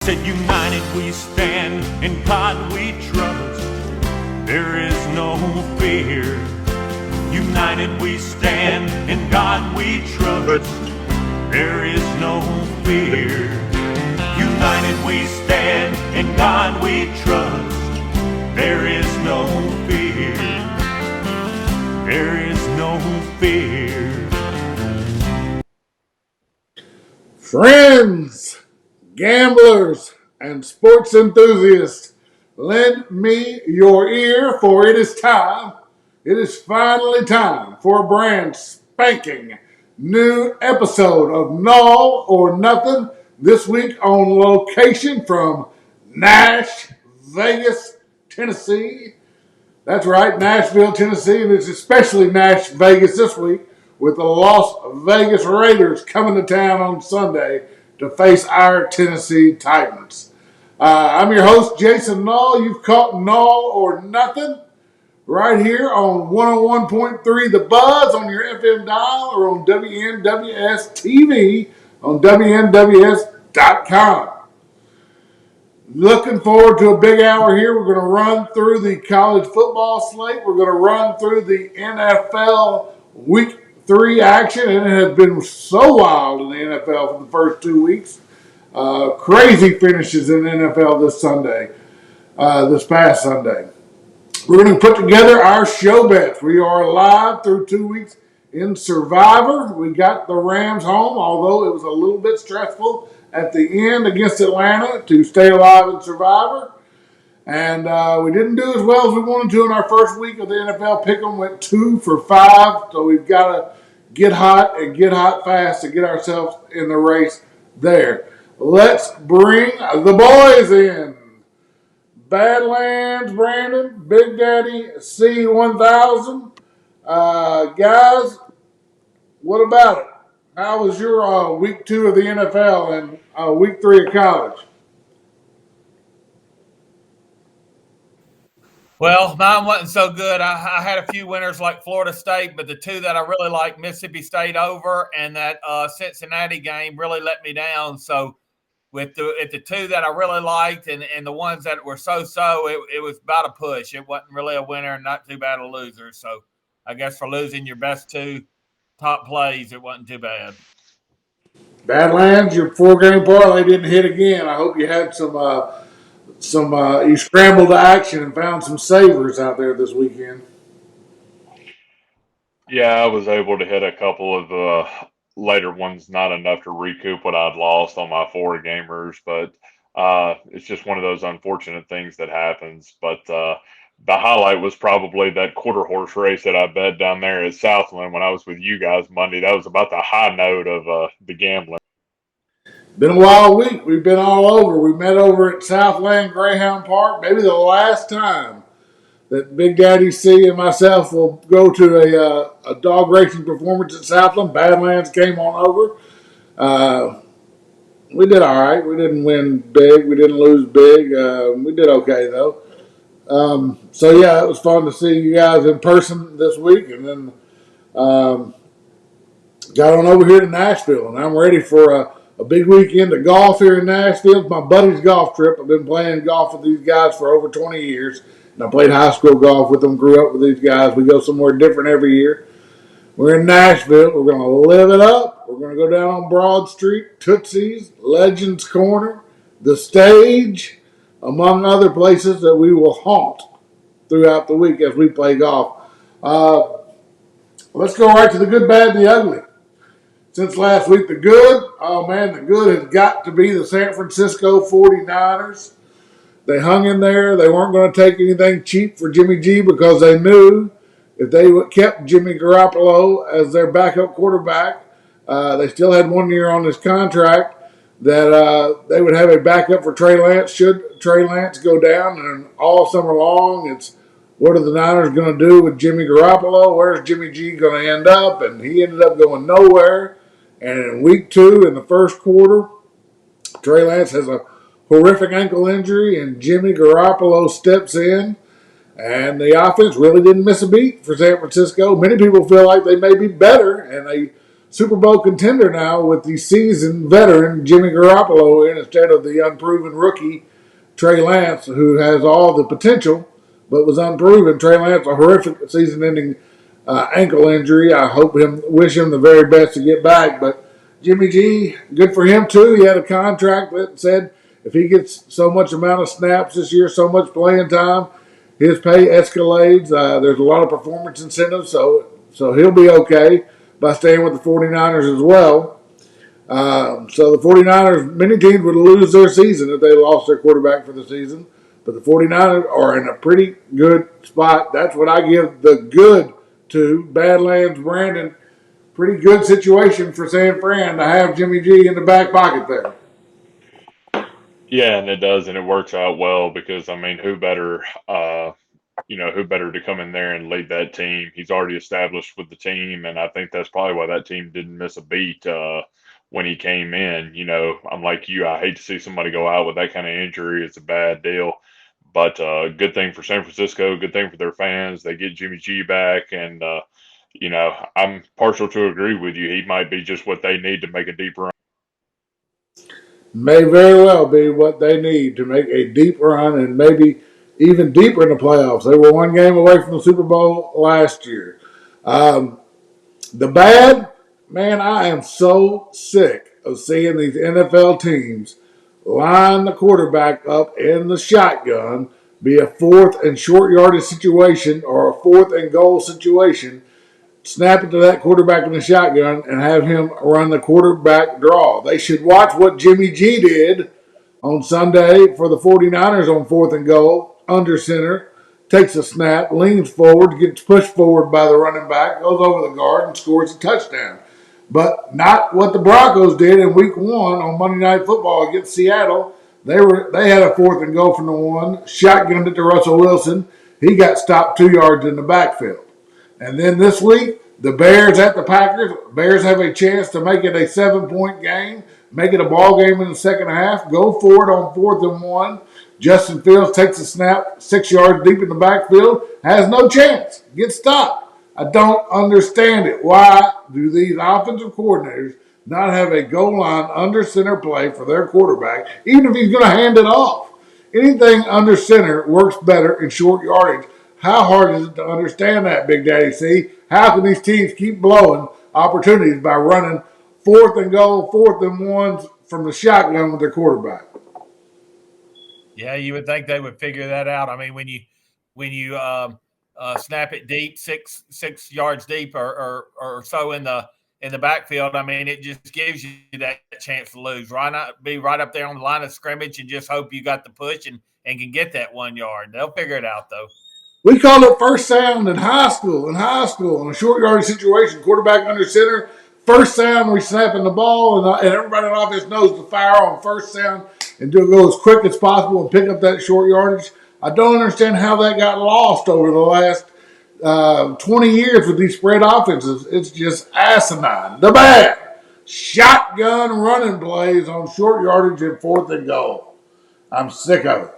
Said united we stand, in God we trust. There is no fear. United we stand, in God we trust. There is no fear. United we stand, in God we trust. There is no fear. There is no fear. Friends, gamblers, and sports enthusiasts, lend me your ear, for it is time. It is finally time for a brand spanking new episode of Nall or Nuthin. This week on location from Nash, Vegas, Tennessee. That's right, Nashville, Tennessee, and it's especially Nash, Vegas this week with the Las Vegas Raiders coming to town on Sunday to face our Tennessee Titans. I'm your host, Jason Nall. You've caught Nall or Nuthin right here on 101.3 The Buzz on your FM dial or on WNWS TV on WNWS.com. Looking forward to a big hour here. We're going to run through the college football slate. We're going to run through the NFL Week 3 action, and it has been so wild in the NFL for the first 2 weeks. Crazy finishes in the NFL this past Sunday. We're going to put together our show bets. We are live through 2 weeks in Survivor. We got the Rams home, although it was a little bit stressful at the end against Atlanta to stay alive in Survivor. And we didn't do as well as we wanted to in our first week of the NFL Pick'em. Went 2 for 5, so we've got to get hot and get hot fast to get ourselves in the race there. Let's bring the boys in. Badlands, Brandon, Big Daddy, C1000. Guys, what about it? How was your week 2 of the NFL and week 3 of college? Well, mine wasn't so good. I had a few winners like Florida State, but the two that I really liked, Mississippi State over and that Cincinnati game, really let me down. So with the two that I really liked and the ones that were so-so, it was about a push. It wasn't really a winner and not too bad a loser. So I guess for losing your best two top plays, it wasn't too bad. Badlands, your 4-game parlay didn't hit again. I hope you had you scrambled to action and found some savers out there this weekend. Yeah, I was able to hit a couple of later ones, not enough to recoup what I'd lost on my 4-gamers, but it's just one of those unfortunate things that happens. But the highlight was probably that quarter horse race that I bet down there at Southland when I was with you guys Monday. That was about the high note of the gambling. Been a wild week. We've been all over. We met over at Southland Greyhound Park. Maybe the last time that Big Daddy C and myself will go to a dog racing performance at Southland. Badlands came on over. We did all right. We didn't win big. We didn't lose big. We did okay, though. So, yeah, it was fun to see you guys in person this week. And then got on over here to Nashville. And I'm ready for a big weekend of golf here in Nashville. It's my buddy's golf trip. I've been playing golf with these guys for over 20 years. And I played high school golf with them, grew up with these guys. We go somewhere different every year. We're in Nashville. We're going to live it up. We're going to go down on Broad Street, Tootsie's, Legends Corner, The Stage, among other places that we will haunt throughout the week as we play golf. Let's go right to the good, bad, and the ugly. Since last week, the good has got to be the San Francisco 49ers. They hung in there. They weren't going to take anything cheap for Jimmy G because they knew if they kept Jimmy Garoppolo as their backup quarterback, they still had 1 year on this contract, that they would have a backup for Trey Lance should Trey Lance go down. And all summer long, it's what are the Niners going to do with Jimmy Garoppolo? Where's Jimmy G going to end up? And he ended up going nowhere. And in week 2, in the first quarter, Trey Lance has a horrific ankle injury, and Jimmy Garoppolo steps in. And the offense really didn't miss a beat for San Francisco. Many people feel like they may be better, and they Super Bowl contender now with the seasoned veteran Jimmy Garoppolo in instead of the unproven rookie Trey Lance, who has all the potential but was unproven. Trey Lance, a horrific season-ending ankle injury. I wish him the very best to get back. But Jimmy G, good for him too. He had a contract that said if he gets so much amount of snaps this year, so much playing time, his pay escalates. There's a lot of performance incentives, so he'll be okay by staying with the 49ers as well. So the 49ers, many teams would lose their season if they lost their quarterback for the season. But the 49ers are in a pretty good spot. That's what I give the good to. Badlands Brandon, pretty good situation for San Fran to have Jimmy G in the back pocket there. Yeah, and it does, and it works out well because I mean, who better to come in there and lead that team? He's already established with the team, and I think that's probably why that team didn't miss a beat when he came in. I'm like you, I hate to see somebody go out with that kind of injury. It's a bad deal. But good thing for San Francisco, good thing for their fans. They get Jimmy G back, and I'm partial to agree with you. He might be just what they need to make a deep run. May very well be what they need to make a deep run and maybe even deeper in the playoffs. They were one game away from the Super Bowl last year. The bad, man, I am so sick of seeing these NFL teams line the quarterback up in the shotgun, be a fourth and short yardage situation or a fourth and goal situation, snap it to that quarterback in the shotgun and have him run the quarterback draw. They should watch what Jimmy G did on Sunday for the 49ers on fourth and goal, under center, takes a snap, leans forward, gets pushed forward by the running back, goes over the guard, and scores a touchdown. But not what the Broncos did in week 1 on Monday Night Football against Seattle. They had a fourth and goal from the one, shotgunned it to Russell Wilson. He got stopped 2 yards in the backfield. And then this week, the Bears at the Packers. Bears have a chance to make it a 7-point game, make it a ball game in the second half. Go for it on 4th and 1. Justin Fields takes a snap 6 yards deep in the backfield, has no chance, gets stopped. I don't understand it. Why do these offensive coordinators not have a goal line under center play for their quarterback, even if he's going to hand it off? Anything under center works better in short yardage. How hard is it to understand that, Big Daddy C? How can these teams keep blowing opportunities by running fourth and goal, 4th and 1s from the shotgun with their quarterback? Yeah, you would think they would figure that out. I mean, when you snap it deep, six yards deep or so in the backfield, I mean, it just gives you that chance to lose. Why not be right up there on the line of scrimmage and just hope you got the push and can get that 1 yard? They'll figure it out though. We called it first sound in high school. In a short yardage situation, quarterback under center, first sound, we snapping the ball, and everybody in offense knows to fire on first sound and go as quick as possible and pick up that short yardage. I don't understand how that got lost over the last 20 years with these spread offenses. It's just asinine. The bad shotgun running plays on short yardage and 4th and goal. I'm sick of it.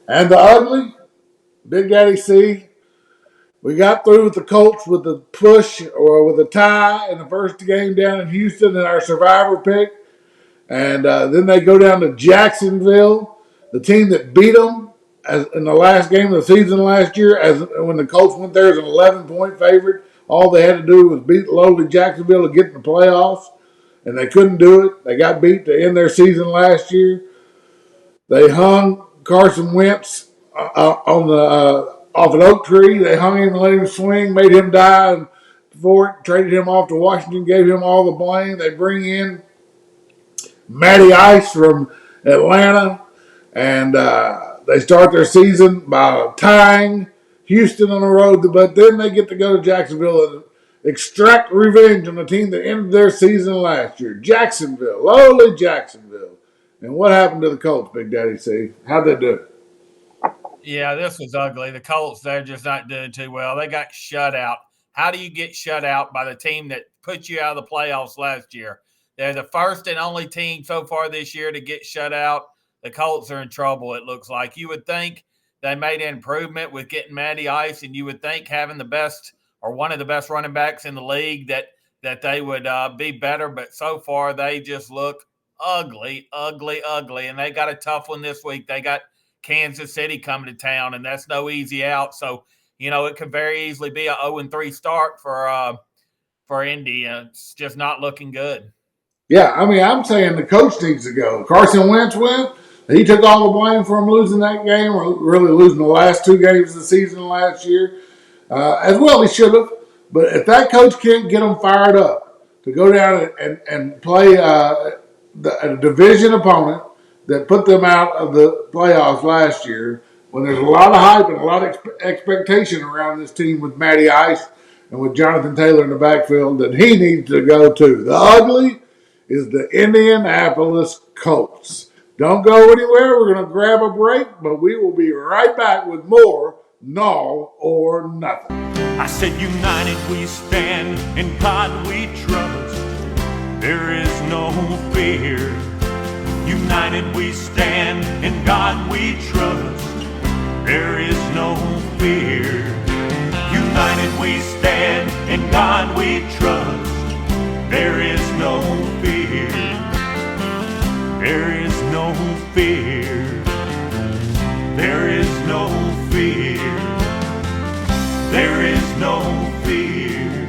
And the ugly, Big Daddy C, we got through with the Colts with the push or with a tie in the first game down in Houston in our survivor pick. And then they go down to Jacksonville, the team that beat them in the last game of the season last year. When the Colts went there as an 11-point favorite, all they had to do was beat lowly Jacksonville to get in the playoffs, and they couldn't do it. They got beat to end their season last year. They hung Carson Wentz off an oak tree. They hung him and let him swing, made him die for it, traded him off to Washington, gave him all the blame. They bring in Matty Ice from Atlanta, and they start their season by tying Houston on the road, but then they get to go to Jacksonville and extract revenge on the team that ended their season last year. Jacksonville, lowly Jacksonville. And what happened to the Colts, Big Daddy C? How'd they do it? Yeah, this was ugly. The Colts, they're just not doing too well. They got shut out. How do you get shut out by the team that put you out of the playoffs last year? They're the first and only team so far this year to get shut out. The Colts are in trouble, it looks like. You would think they made an improvement with getting Matty Ice, and you would think having the best or one of the best running backs in the league that that they would be better, but so far they just look ugly, ugly, ugly. And they got a tough one this week. They got Kansas City coming to town, and that's no easy out. So, it could very easily be a 0-3 start for Indy. It's just not looking good. Yeah, I mean, I'm saying the coach needs to go. Carson Wentz went. He took all the blame for him losing that game, or really losing the last two games of the season last year. As well, he should have. But if that coach can't get them fired up to go down and play a division opponent that put them out of the playoffs last year, when there's a lot of hype and a lot of expectation around this team with Matty Ice and with Jonathan Taylor in the backfield, that he needs to go to. The ugly is the Indianapolis Colts. Don't go anywhere. We're going to grab a break, but we will be right back with more Nall or Nothing. I said, united we stand, in God we trust. There is no fear. United we stand, in God we trust. There is no fear. United we stand, in God we trust. There is no fear. There is no fear. There is no fear. There is no fear.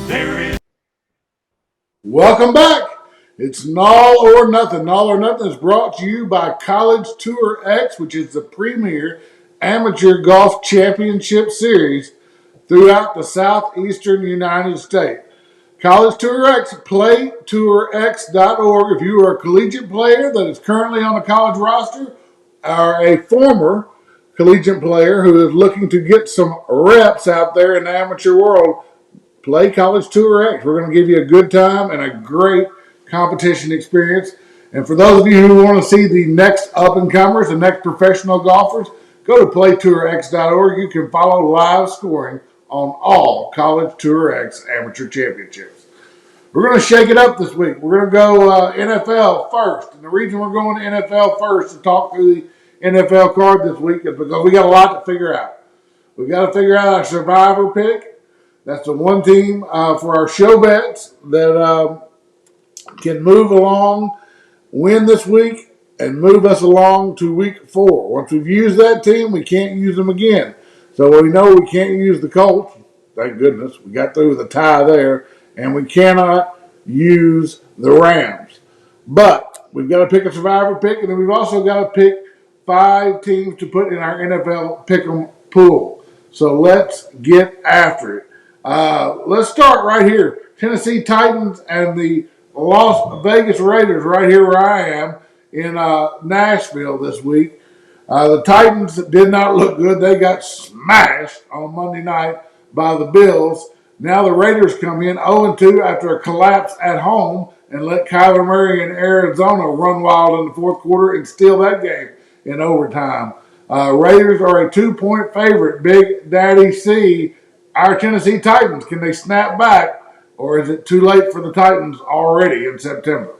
There is. Welcome back. It's Nall or Nothing. Nall or Nothing is brought to you by College Tour X, which is the premier amateur golf championship series throughout the southeastern United States. College Tour X, playtourx.org. If you are a collegiate player that is currently on a college roster or a former collegiate player who is looking to get some reps out there in the amateur world, play College Tour X. We're going to give you a good time and a great competition experience. And for those of you who want to see the next up-and-comers, the next professional golfers, go to playtourx.org. You can follow live scoring on all College Tour X amateur championships. We're going to shake it up this week. We're going to go NFL first. And the reason we're going to NFL first to talk through the NFL card this week is because we got a lot to figure out. We've got to figure out our survivor pick. That's the one team for our show bets that can move along, win this week, and move us along to week 4. Once we've used that team, we can't use them again. So we know we can't use the Colts. Thank goodness. We got through with a tie there. And we cannot use the Rams. But we've got to pick a survivor pick, and then we've also got to pick 5 teams to put in our NFL pick'em pool. So let's get after it. Let's start right here. Tennessee Titans and the Las Vegas Raiders right here where I am in Nashville this week. The Titans did not look good. They got smashed on Monday night by the Bills. Now the Raiders come in 0-2 after a collapse at home and let Kyler Murray in Arizona run wild in the fourth quarter and steal that game in overtime. Raiders are a 2-point favorite. Big Daddy C, our Tennessee Titans. Can they snap back, or is it too late for the Titans already in September?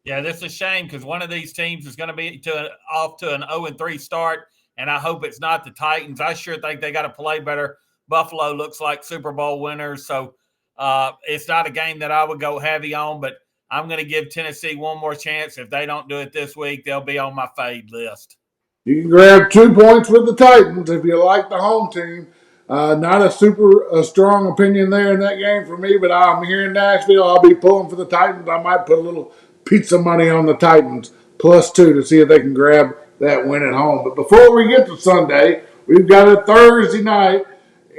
Yeah, this is a shame because one of these teams is going to be off to an 0-3 start, and I hope it's not the Titans. I sure think they got to play better. Buffalo looks like Super Bowl winners, so it's not a game that I would go heavy on, but I'm going to give Tennessee one more chance. If they don't do it this week, they'll be on my fade list. You can grab 2 points with the Titans if you like the home team. Not a super strong opinion there in that game for me, but I'm here in Nashville. I'll be pulling for the Titans. I might put a little pizza money on the Titans +2 to see if they can grab that win at home. But before we get to Sunday, we've got a Thursday night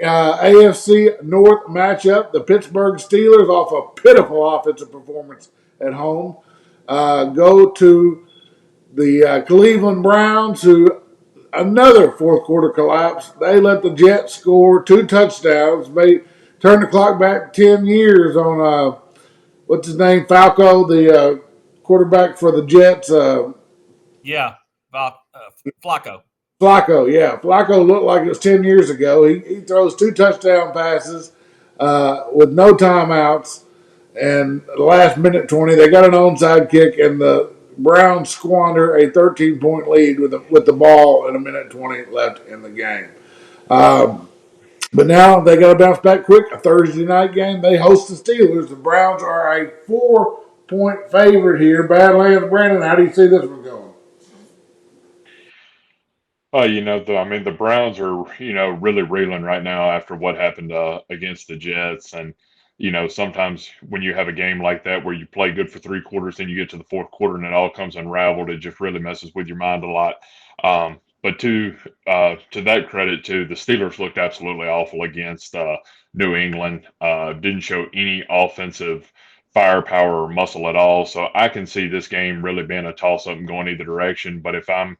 AFC North matchup. The Pittsburgh Steelers, off a pitiful offensive performance at home, go to the Cleveland Browns, who another fourth quarter collapse. They let the Jets score 2 touchdowns. They turned the clock back 10 years on what's his name, Falco, the quarterback for the Jets. Flacco. Flacco, yeah. Flacco looked like it was 10 years ago. He throws 2 touchdown passes with no timeouts. And the last minute 20, they got an onside kick, and the Browns squander a 13-point lead with the ball and a minute 20 left in the game. But now they got to bounce back quick. A Thursday night game. They host the Steelers. The Browns are a 4-point favorite here. Badlands, Brandon, how do you see this one going? I mean, the Browns are, really reeling right now after what happened against the Jets. And, sometimes when you have a game like that where you play good for 3 quarters, then you get to the fourth quarter and it all comes unraveled, it just really messes with your mind a lot. But to that credit, too, the Steelers looked absolutely awful against New England. Didn't show any offensive firepower or muscle at all. So I can see this game really being a toss up and going either direction. But if I'm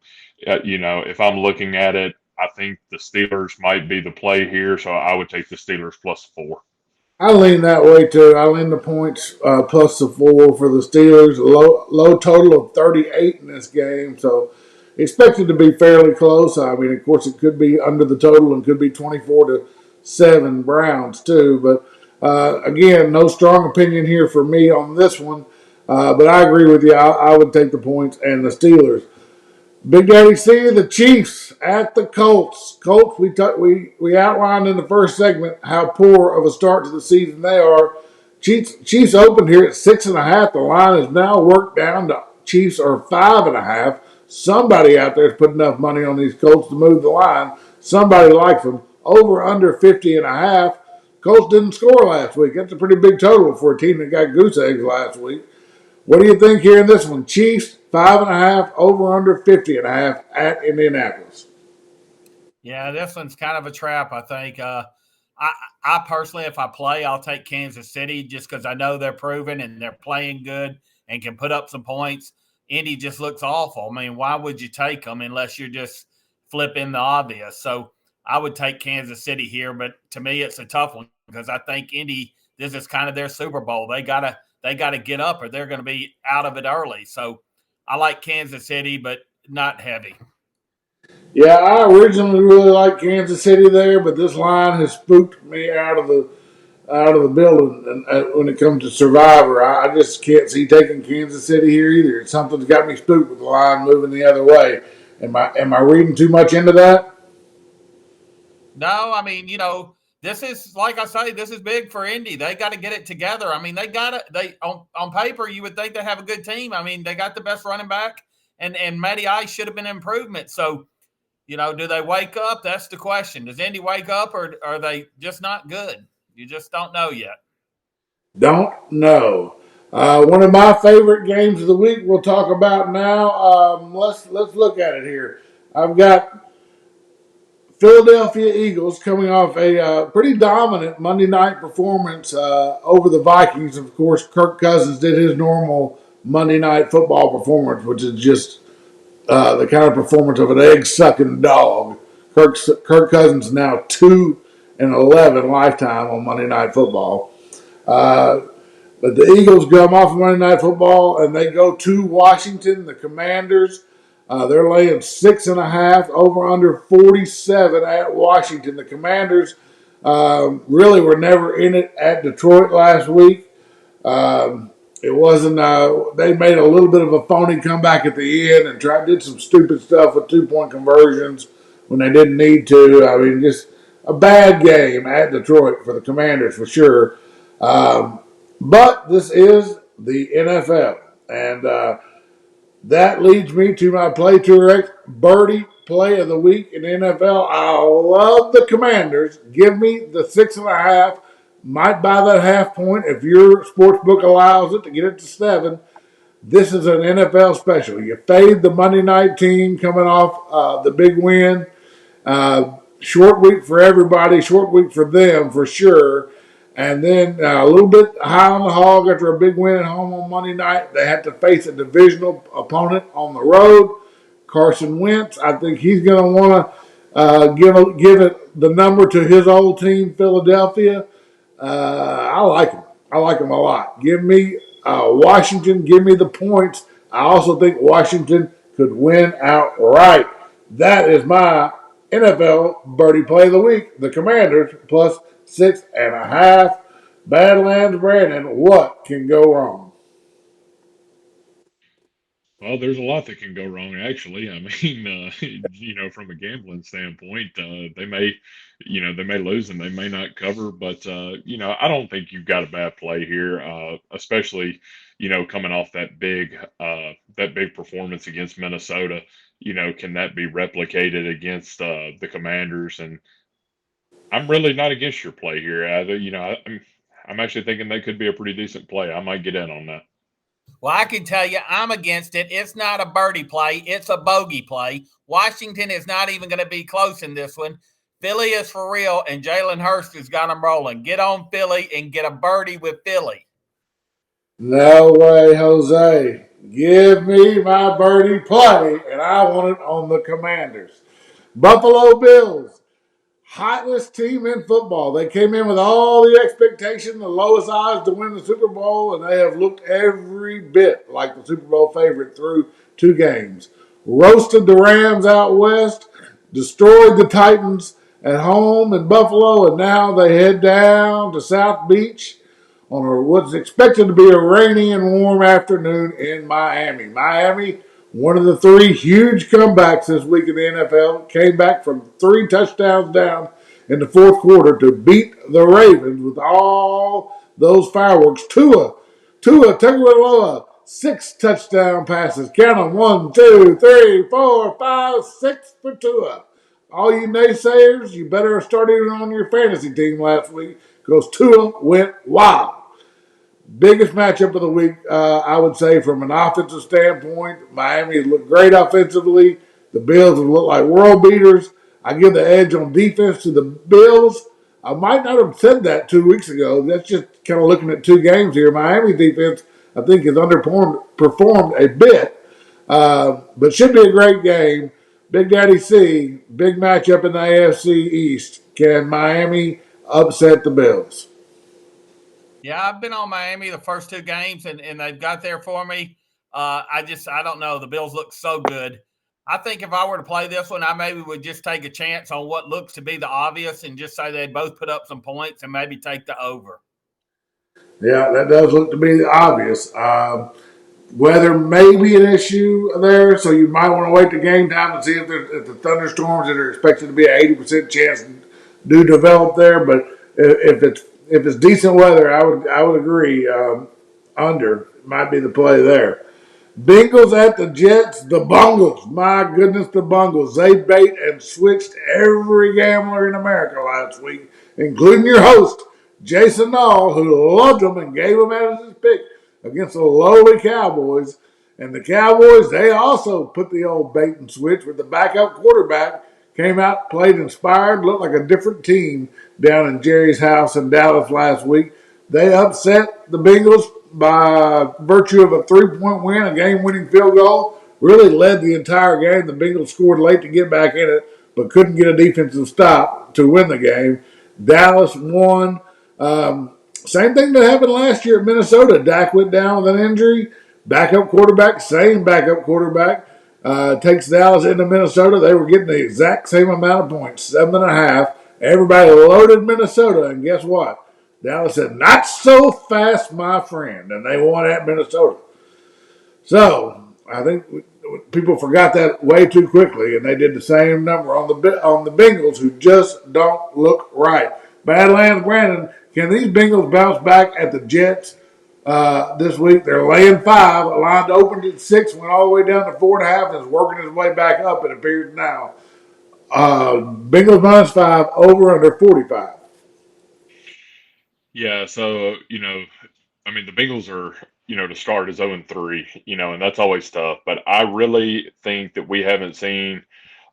looking at it, I think the Steelers might be the play here, so I would take the Steelers +4. I lean that way too. I lean the points plus the 4 for the Steelers. Low total of 38 in this game, so expected to be fairly close. I mean, of course, it could be under the total and could be 24-7 Browns too. But again, no strong opinion here for me on this one. But I agree with you. I would take the points and the Steelers. Big Daddy C, the Chiefs at the Colts. Colts, we outlined in the first segment how poor of a start to the season they are. Chiefs opened here at 6.5. The line is now worked down to Chiefs are 5.5. Somebody out there has put enough money on these Colts to move the line. Somebody likes them. Over under 50.5. Colts didn't score last week. That's a pretty big total for a team that got goose eggs last week. What do you think here in this one? Chiefs, 5.5, over under 50.5 at Indianapolis. Yeah, this one's kind of a trap, I think. I personally, if I play, I'll take Kansas City just because I know they're proven and they're playing good and can put up some points. Indy just looks awful. I mean, why would you take them unless you're just flipping the obvious? So I would take Kansas City here, but to me, it's a tough one because I think Indy, this is kind of their Super Bowl. They gotta get up or they're going to be out of it early. So I like Kansas City, but not heavy. Yeah, I originally really liked Kansas City there, but this line has spooked me out of the building. And when it comes to Survivor, I just can't see taking Kansas City here either. Something's got me spooked with the line moving the other way. Am I reading too much into that? No, I mean, this is like I say, this is big for Indy. They got to get it together. I mean, they got it. They on paper, you would think they have a good team. I mean, they got the best running back, and Matty Ice should have been an improvement. So, do they wake up? That's the question. Does Indy wake up, or are they just not good? You just don't know yet. Don't know. One of my favorite games of the week we'll talk about now. Let's look at it here. I've got Philadelphia Eagles coming off a pretty dominant Monday night performance over the Vikings. Of course, Kirk Cousins did his normal Monday night football performance, which is just the kind of performance of an egg sucking dog. Kirk Cousins now 2-11 lifetime on Monday Night Football. Uh, but the Eagles come off of Monday Night Football and they go to Washington. The Commanders, they're laying 6.5 over under 47 at Washington. The Commanders really were never in it at Detroit last week. It wasn't. They made a little bit of a phony comeback at the end and did some stupid stuff with 2-point conversions when they didn't need to. I mean, just a bad game at Detroit for the Commanders for sure. But this is the NFL, and that leads me to my Play to Erect Birdie Play of the Week in the NFL. I love the Commanders. Give me the 6.5. Might buy that half point if your sports book allows it to get it to 7. This is an NFL special. You fade the Monday night team coming off the big win. Short week for everybody, short week for them for sure. And then a little bit high on the hog after a big win at home on Monday night. They had to face a divisional opponent on the road. Carson Wentz, I think he's going to want to give it the number to his old team, Philadelphia. I like him. I like him a lot. Give me Washington. Give me the points. I also think Washington could win outright. That is my NFL birdie play of the week. The Commanders plus 6.5. Badlands Brandon, what can go wrong? Well, there's a lot that can go wrong, actually. I mean, from a gambling standpoint, they may lose and they may not cover, but I don't think you've got a bad play here, especially, coming off that big performance against Minnesota. Can that be replicated against the Commanders? And I'm really not against your play here. I'm actually thinking that could be a pretty decent play. I might get in on that. Well, I can tell you I'm against it. It's not a birdie play, it's a bogey play. Washington is not even going to be close in this one. Philly is for real, and Jalen Hurst has got them rolling. Get on Philly and get a birdie with Philly. No way, Jose. Give me my birdie play, and I want it on the Commanders. Buffalo Bills, hottest team in football. They came in with all the expectation, the lowest odds to win the Super Bowl, and they have looked every bit like the Super Bowl favorite through 2 games. Roasted the Rams out west, destroyed the Titans at home in Buffalo, and now they head down to South Beach on what's expected to be a rainy and warm afternoon in Miami. Miami, one of the 3 huge comebacks this week in the NFL, came back from 3 touchdowns down in the fourth quarter to beat the Ravens with all those fireworks. Tua Tagovailoa, 6 touchdown passes. Count them: 1, 2, 3, 4, 5, 6 for Tua. All you naysayers, you better have started on your fantasy team last week because Tua went wild. Biggest matchup of the week, I would say, from an offensive standpoint. Miami has looked great offensively. The Bills have looked like world beaters. I give the edge on defense to the Bills. I might not have said that 2 weeks ago. That's just kind of looking at 2 games here. Miami defense, I think, has underperformed a bit, but should be a great game. Big Daddy C, big matchup in the AFC East. Can Miami upset the Bills? Yeah, I've been on Miami the first 2 games, and they've got there for me. I don't know. The Bills look so good. I think if I were to play this one, I maybe would just take a chance on what looks to be the obvious and just say they'd both put up some points and maybe take the over. Yeah, that does look to be obvious. Weather may be an issue there, so you might want to wait to game time and see if the thunderstorms that are expected to be an 80% chance do develop there. But if it's decent weather, I would agree. Under might be the play there. Bengals at the Jets, the Bungles. My goodness, the Bungles. They bait and switched every gambler in America last week, including your host, Jason Nall, who loved them and gave them as his pick against the lowly Cowboys. And the Cowboys, they also put the old bait and switch with the backup quarterback. Came out, played inspired, looked like a different team down in Jerry's house in Dallas last week. They upset the Bengals by virtue of a 3-point win, a game-winning field goal. Really led the entire game. The Bengals scored late to get back in it, but couldn't get a defensive stop to win the game. Dallas won. Same thing that happened last year at Minnesota. Dak went down with an injury. Backup quarterback, same backup quarterback, takes Dallas into Minnesota. They were getting the exact same amount of points, 7.5. Everybody loaded Minnesota, and guess what? Dallas said, "Not so fast, my friend," and they won at Minnesota. So I think people forgot that way too quickly, and they did the same number on the Bengals, who just don't look right. Badlands Brandon, can these Bengals bounce back at the Jets this week? They're laying 5. The line opened at 6, went all the way down to 4.5, and is working its way back up. It appears now. Bengals -5, over under 45. Yeah, so I mean, the Bengals are, to start as 0-3, and that's always tough. But I really think that we haven't seen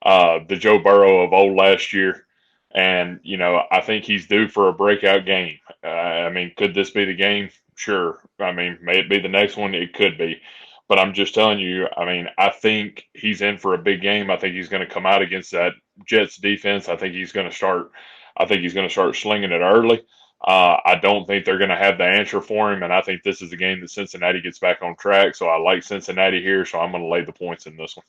the Joe Burrow of old last year, and I think he's due for a breakout game. I mean, could this be the game? Sure. I mean, may it be the next one? It could be. But I'm just telling you, I mean, I think he's in for a big game. I think he's going to come out against that Jets defense. I think he's going to start. I think he's going to start slinging it early. I don't think they're going to have the answer for him, and I think this is the game that Cincinnati gets back on track. So I like Cincinnati here, so I'm going to lay the points in this one.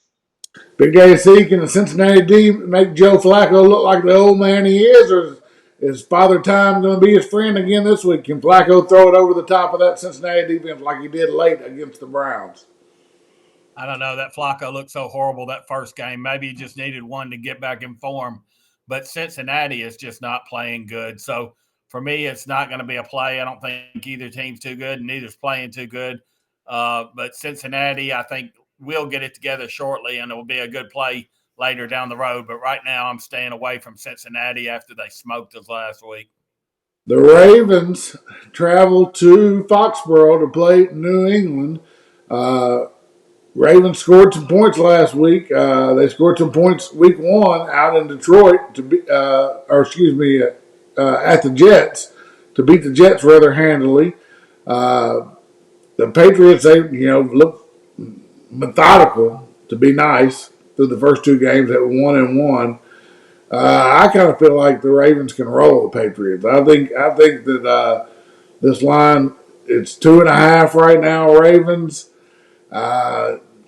Big AC, can the Cincinnati D make Joe Flacco look like the old man he is, or is Father Time going to be his friend again this week? Can Flacco throw it over the top of that Cincinnati defense like he did late against the Browns? I don't know. That Flacco looked so horrible that first game. Maybe he just needed one to get back in form. But Cincinnati is just not playing good. So for me, it's not going to be a play. I don't think either team's too good, and neither's playing too good. But Cincinnati, I think, will get it together shortly, and it will be a good play later down the road. But right now, I'm staying away from Cincinnati after they smoked us last week. The Ravens travel to Foxborough to play New England. Uh, Ravens scored some points last week. They scored some points week one out in Detroit to be, at the Jets to beat the Jets rather handily. The Patriots, they look methodical to be nice through the first two games that were 1-1. I kind of feel like the Ravens can roll the Patriots. I think that this line it's 2.5 right now. Ravens.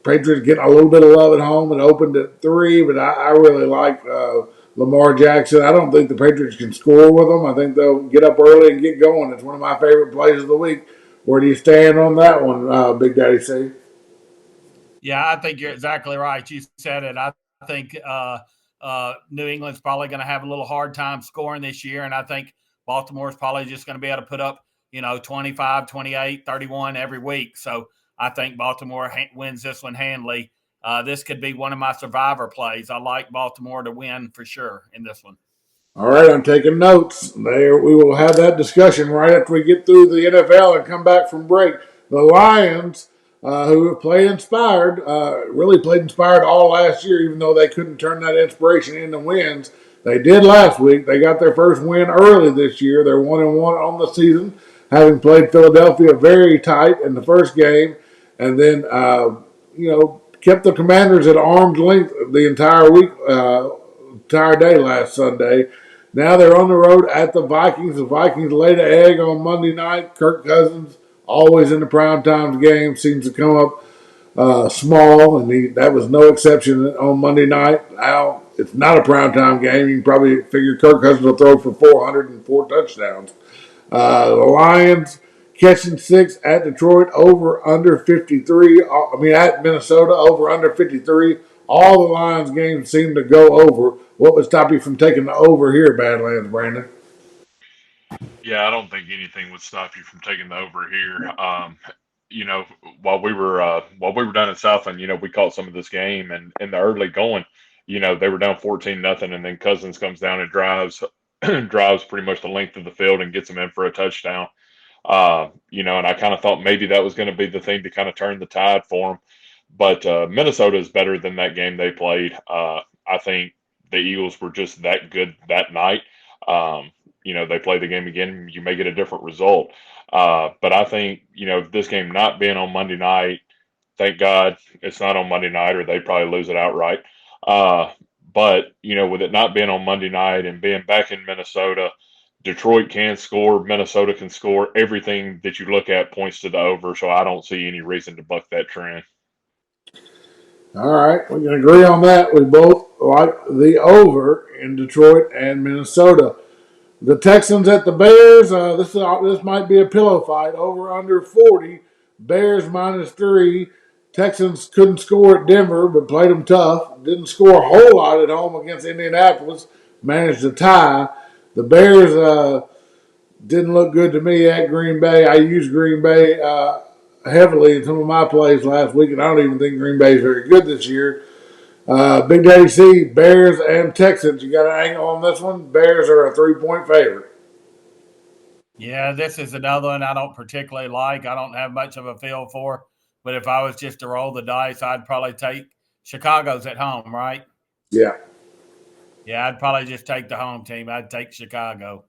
Patriots getting a little bit of love at home. It opened at 3, but I really like Lamar Jackson. I don't think the Patriots can score with them. I think they'll get up early and get going. It's one of my favorite plays of the week. Where do you stand on that one, Big Daddy C? Yeah, I think you're exactly right. You said it. I think New England's probably going to have a little hard time scoring this year, and I think Baltimore's probably just going to be able to put up, 25, 28, 31 every week. So I think Baltimore wins this one handily. This could be one of my survivor plays. I like Baltimore to win for sure in this one. All right, I'm taking notes. There, we will have that discussion right after we get through the NFL and come back from break. The Lions, who have played inspired, really played inspired all last year, even though they couldn't turn that inspiration into wins. They did last week. They got their first win early this year. They're 1-1 on the season, having played Philadelphia very tight in the first game, and then kept the Commanders at arm's length the entire week. Entire day last Sunday. Now they're on the road at the Vikings. The Vikings laid an egg on Monday night. Kirk Cousins, always in the primetime game, seems to come up small, and that was no exception on Monday night. Now, it's not a primetime game. You can probably figure Kirk Cousins will throw for 404 touchdowns. The Lions catching 6 at Detroit, over under 53. At Minnesota, over under 53. All the Lions games seem to go over. What would stop you from taking the over here, Badlands, Brandon? Yeah, I don't think anything would stop you from taking the over here. You know, while we were down in Southland, we caught some of this game, and in the early going, they were down 14-0, and then Cousins comes down and drives drives pretty much the length of the field and gets them in for a touchdown. And I kind of thought maybe that was going to be the thing to kind of turn the tide for them. But Minnesota is better than that game they played. I think the Eagles were just that good that night. They play the game again, you may get a different result. But I think, this game not being on Monday night, thank God it's not on Monday night, or they'd probably lose it outright. But, with it not being on Monday night and being back in Minnesota, Detroit can score, Minnesota can score. Everything that you look at points to the over, so I don't see any reason to buck that trend. All right, we can agree on that. We both like the over in Detroit and Minnesota. The Texans at the Bears. This might be a pillow fight. Over under 40. Bears -3. Texans couldn't score at Denver, but played them tough. Didn't score a whole lot at home against Indianapolis. Managed to tie. The Bears didn't look good to me at Green Bay. I used Green Bay heavily in some of my plays last week, and I don't even think Green Bay is very good this year. Big Daddy C, Bears and Texans. You got an angle on this one? Bears are a 3-point favorite. Yeah, this is another one I don't particularly like. I don't have much of a feel for. But if I was just to roll the dice, I'd probably take Chicago's at home, right? Yeah. Yeah, I'd probably just take the home team. I'd take Chicago.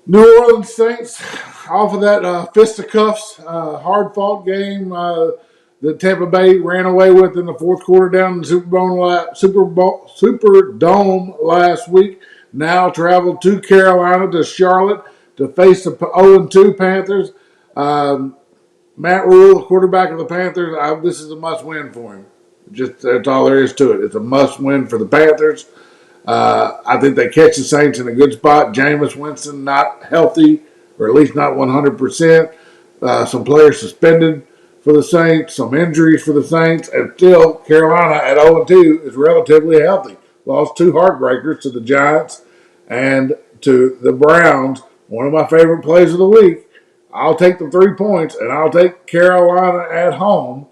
New Orleans Saints, off of that fisticuffs, hard-fought game that Tampa Bay ran away with in the fourth quarter down in the Superdome last week. Now traveled to Carolina, to Charlotte, to face the 0-2 Panthers. Matt Rule, the quarterback of the Panthers, this is a must-win for him. Just that's all there is to it. It's a must-win for the Panthers. I think they catch the Saints in a good spot. Jameis Winston not healthy, or at least not 100%. Some players suspended for the Saints, some injuries for the Saints, and still Carolina at 0-2 is relatively healthy. Lost two heartbreakers to the Giants and to the Browns. One of my favorite plays of the week. I'll take the 3 points, and I'll take Carolina at home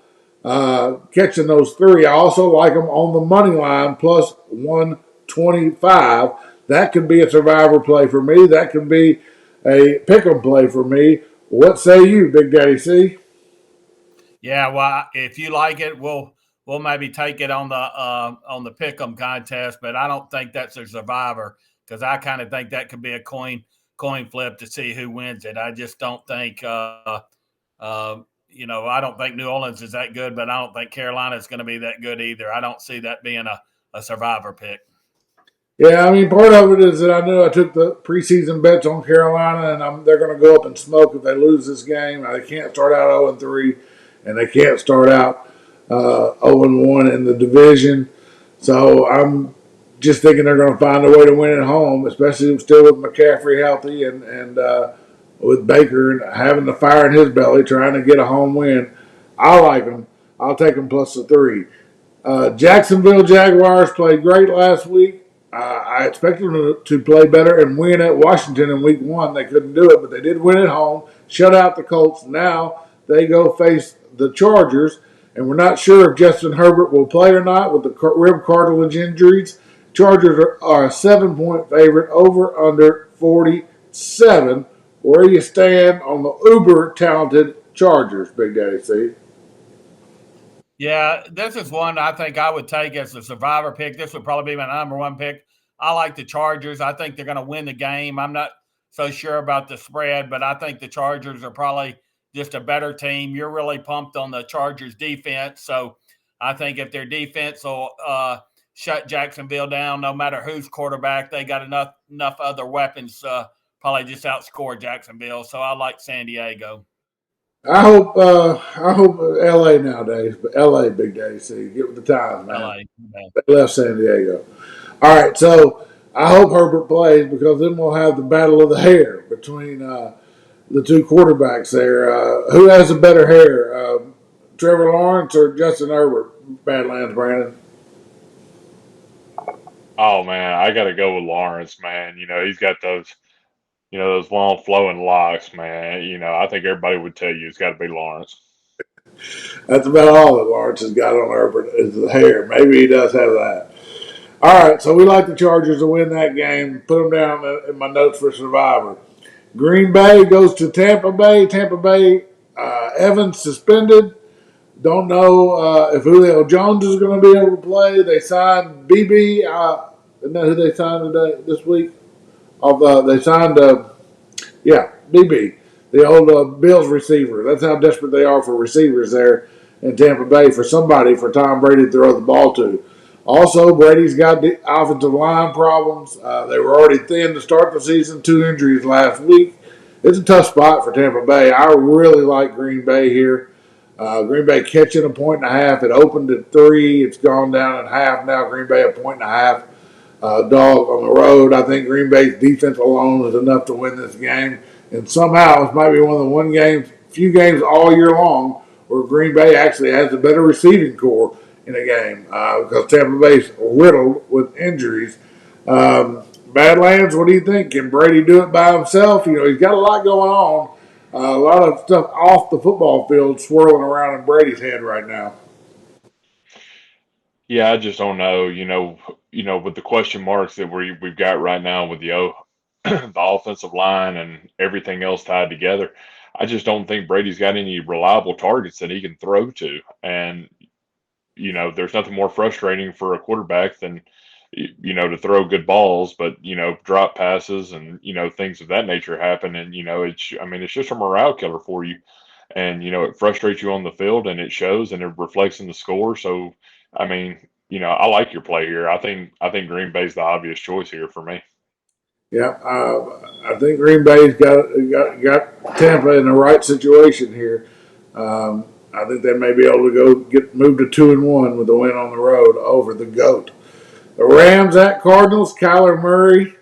catching those three. I also like them on the money line plus 125. That could be a survivor play for me. That could be a pick 'em play for me. What say you, Big Daddy C? Yeah, well, if you like it, we'll maybe take it on the pick'em contest, but I don't think that's a survivor because I kind of think that could be a coin flip to see who wins it. I just don't think I don't think New Orleans is that good, but I don't think Carolina is going to be that good either. I don't see that being a survivor pick. Yeah, I mean, part of it is that I knew I took the preseason bets on Carolina, and they're going to go up in smoke if they lose this game. They can't start out 0-3, and they can't start out 0-1 in the division. So I'm just thinking they're going to find a way to win at home, especially still with McCaffrey healthy and with Baker and having the fire in his belly, trying to get a home win. I like them. I'll take them plus the 3. Jacksonville Jaguars played great last week. I expected them to play better and win at Washington in week 1. They couldn't do it, but they did win at home, shut out the Colts. Now they go face the Chargers, and we're not sure if Justin Herbert will play or not with the rib cartilage injuries. Chargers are a 7-point favorite, over under 47. Where do you stand on the uber talented Chargers, Big Daddy C? Yeah, this is one I think I would take as a survivor pick. This would probably be my number one pick. I like the Chargers. I think they're going to win the game. I'm not so sure about the spread, but I think the Chargers are probably just a better team. You're really pumped on the Chargers defense. So I think if their defense will shut Jacksonville down, no matter who's quarterback, they got enough other weapons probably just outscore Jacksonville. So I like San Diego. I hope L.A. nowadays, but L.A. Big Daddy C. Get with the times, man. LA. They left San Diego. All right, so I hope Herbert plays because then we'll have the battle of the hair between the two quarterbacks there. Who has the better hair, Trevor Lawrence or Justin Herbert? Badlands, Brandon. Oh man, I got to go with Lawrence, man. He's got those long flowing locks, man. I think everybody would tell you it's got to be Lawrence. That's about all that Lawrence has got on Herbert is the hair. Maybe he does have that. All right, so we like the Chargers to win that game. Put them down in my notes for Survivor. Green Bay goes to Tampa Bay. Tampa Bay, Evans suspended. Don't know if Julio Jones is going to be able to play. They signed BB. Isn't that who they signed this week? They signed, BB, the old Bills receiver. That's how desperate they are for receivers there in Tampa Bay for somebody for Tom Brady to throw the ball to. Also, Brady's got the offensive line problems. They were already thin to start the season, 2 injuries last week. It's a tough spot for Tampa Bay. I really like Green Bay here. Green Bay catching a point and a half. It opened at 3. It's gone down at half now. Green Bay a point and a half dog on the road. I think Green Bay's defense alone is enough to win this game. And somehow it might be one of the few games all year long where Green Bay actually has a better receiving core in a game because Tampa Bay's riddled with injuries. Badlands, what do you think? Can Brady do it by himself? He's got a lot going on. A lot of stuff off the football field swirling around in Brady's head right now. Yeah, I just don't know. With the question marks that we've got right now with the offensive line and everything else tied together, I just don't think Brady's got any reliable targets that he can throw to. And there's nothing more frustrating for a quarterback than to throw good balls, but drop passes and things of that nature happen, and it's just a morale killer for you, and it frustrates you on the field, and it shows, and it reflects in the score. So, I like your play here. I think Green Bay's the obvious choice here for me. Yeah, I think Green Bay's got Tampa in the right situation here. I think they may be able to go get moved to 2-1 with a win on the road over the GOAT. The Rams at Cardinals. Kyler Murray.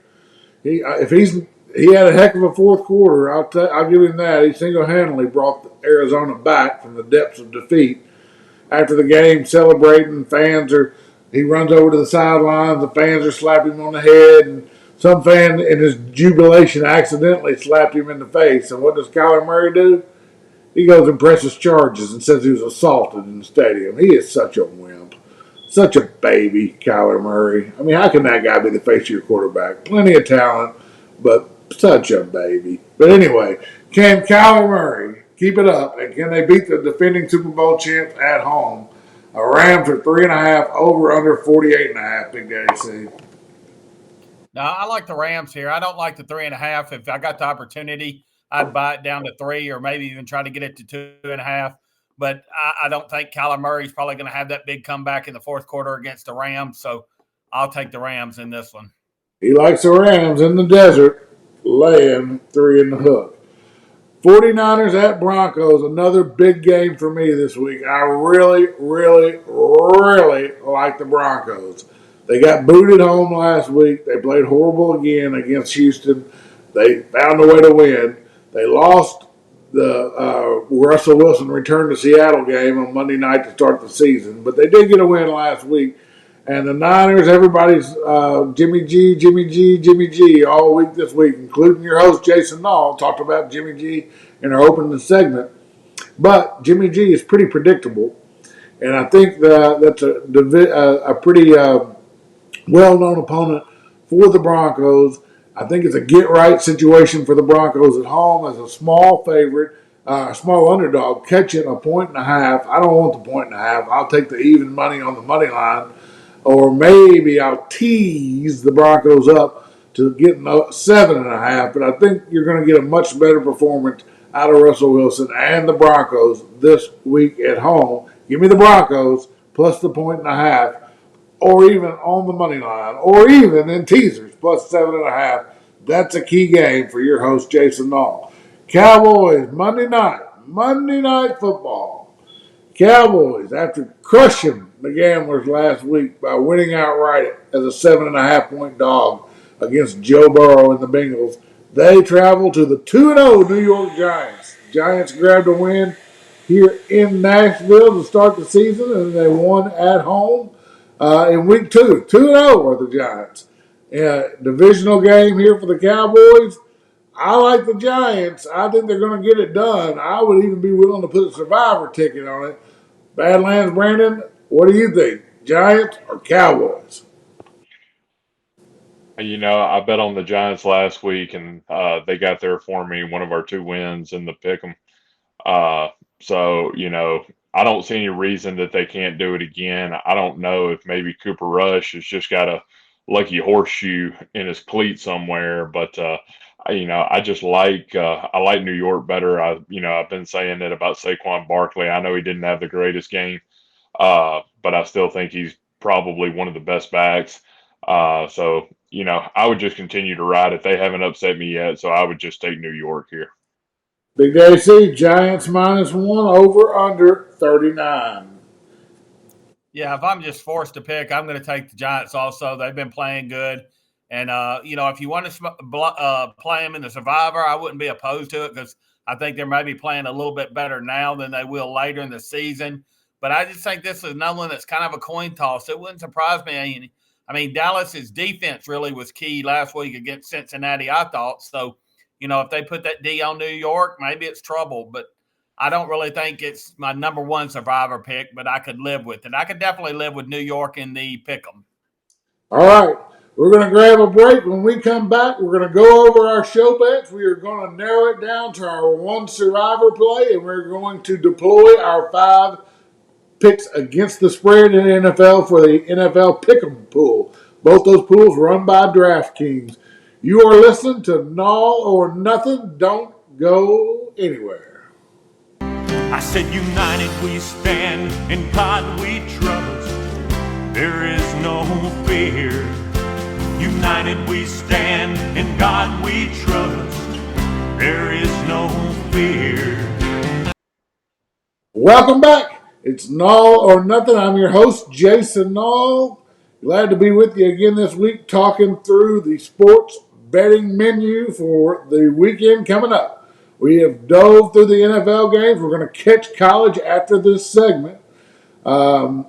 If he's he had a heck of a fourth quarter. I'll give him that. He single-handedly brought Arizona back from the depths of defeat. After the game, celebrating, he runs over to the sidelines. The fans are slapping him on the head, and some fan in his jubilation accidentally slapped him in the face. And what does Kyler Murray do? He goes and presses charges and says he was assaulted in the stadium. He is such a wimp. Such a baby, Kyler Murray. I mean, how can that guy be the face of your quarterback? Plenty of talent, but such a baby. But anyway, can Kyler Murray keep it up, and can they beat the defending Super Bowl champs at home? Rams are 3.5, over under 48.5. Big Daddy C. No, I like the Rams here. I don't like the 3.5. If I got the opportunity, I'd buy it down to 3, or maybe even try to get it to 2.5. But I don't think Kyler Murray's probably going to have that big comeback in the fourth quarter against the Rams. So I'll take the Rams in this one. He likes the Rams in the desert, laying 3 in the hook. 49ers at Broncos, another big game for me this week. I really, really, really like the Broncos. They got booted home last week. They played horrible again against Houston. They found a way to win. They lost the Russell Wilson returned to Seattle game on Monday night to start the season, but they did get a win last week. And the Niners, everybody's Jimmy G all week this week, including your host, Jason Nall, talked about Jimmy G in our opening segment. But Jimmy G is pretty predictable, and I think that's a pretty well-known opponent for the Broncos. I think it's a get-right situation for the Broncos at home as a small favorite, small underdog, catching a 1.5. I don't want the 1.5. I'll take the even money on the money line. Or maybe I'll tease the Broncos up to getting 7.5. But I think you're going to get a much better performance out of Russell Wilson and the Broncos this week at home. Give me the Broncos plus the 1.5, or even on the money line, or even in teasers plus 7.5. That's a key game for your host, Jason Nall. Cowboys, Monday night football. Cowboys, after crushing the Gamblers last week by winning outright as a 7.5 point dog against Joe Burrow and the Bengals, they travel to the 2-0 New York Giants. Giants grabbed a win here in Nashville to start the season, and they won at home in week 2. 2-0 are the Giants. Divisional game here for the Cowboys. I like the Giants. I think they're going to get it done. I would even be willing to put a survivor ticket on it. Badlands, Brandon, what do you think? Giants or Cowboys? I bet on the Giants last week, and they got there for me. One of our 2 wins in the pick'em. So I don't see any reason that they can't do it again. I don't know if maybe Cooper Rush has just got a lucky horseshoe in his cleat somewhere, but I just I like New York better. I've been saying that about Saquon Barkley. I know he didn't have the greatest game, but I still think he's probably one of the best backs. So I would just continue to ride it. They haven't upset me yet, so I would just take New York here. Big Daddy C, Giants -1, over under 39. Yeah, if I'm just forced to pick, I'm going to take the Giants also. They've been playing good. And, if you want to play them in the Survivor, I wouldn't be opposed to it because I think they may be playing a little bit better now than they will later in the season. But I just think this is another one that's kind of a coin toss. It wouldn't surprise me. I mean, Dallas's defense really was key last week against Cincinnati, I thought. So, if they put that D on New York, maybe it's trouble. But I don't really think it's my number one Survivor pick, but I could live with it. I could definitely live with New York in the pick'em. All right, we're going to grab a break. When we come back, we're going to go over our show bets. We are going to narrow it down to our one Survivor play, and we're going to deploy our 5 picks against the spread in the NFL for the NFL Pick'em pool. Both those pools run by DraftKings. You are listening to Nall or Nuthin. Don't go anywhere. I said, united we stand, in God we trust. There is no fear. United we stand, in God we trust. There is no fear. Welcome back. It's Nall or Nuthin. I'm your host, Jason Nall. Glad to be with you again this week talking through the sports betting menu for the weekend coming up. We have dove through the NFL games. We're going to catch college after this segment. Nall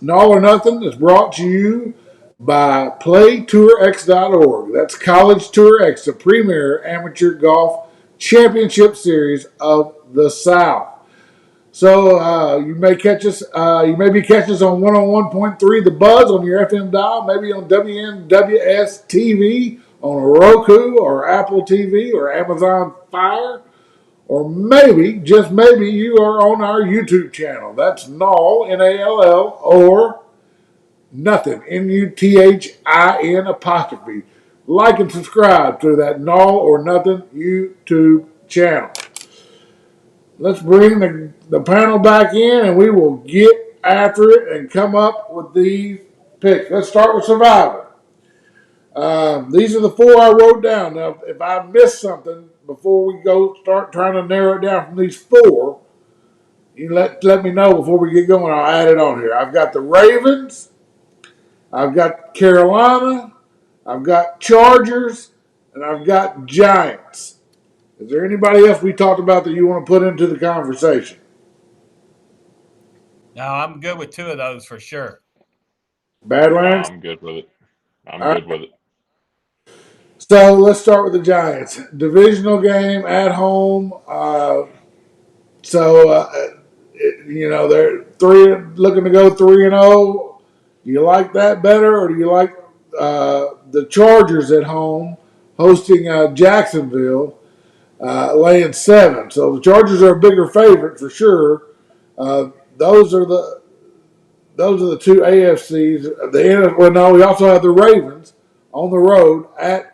or Nuthin is brought to you by PlayTourX.org. That's College Tour X, the premier amateur golf championship series of the South. So you may catch us. You may be catching us on 101.3 The Buzz on your FM dial, maybe on WNWS TV on a Roku or Apple TV or Amazon Fire, or maybe, just maybe, you are on our YouTube channel. That's Nall, Nall, or Nuthin, Nuthin apostrophe. Like and subscribe to that Nall or Nuthin YouTube channel. Let's bring the panel back in and we will get after it and come up with these picks. Let's start with Survivor. These are the four I wrote down. Now, if I missed something before we go start trying to narrow it down from these four, you let me know before we get going. I'll add it on here. I've got the Ravens. I've got Carolina. I've got Chargers. And I've got Giants. Is there anybody else we talked about that you want to put into the conversation? No, I'm good with two of those for sure. Badlands? I'm good with it. I'm All good right. with it. So let's start with the Giants. Divisional game at home. They're looking to go 3-0. Do you like that better, or do you like the Chargers at home hosting Jacksonville, laying 7? So the Chargers are a bigger favorite for sure. Uh, those are the two AFCs. We also have the Ravens on the road at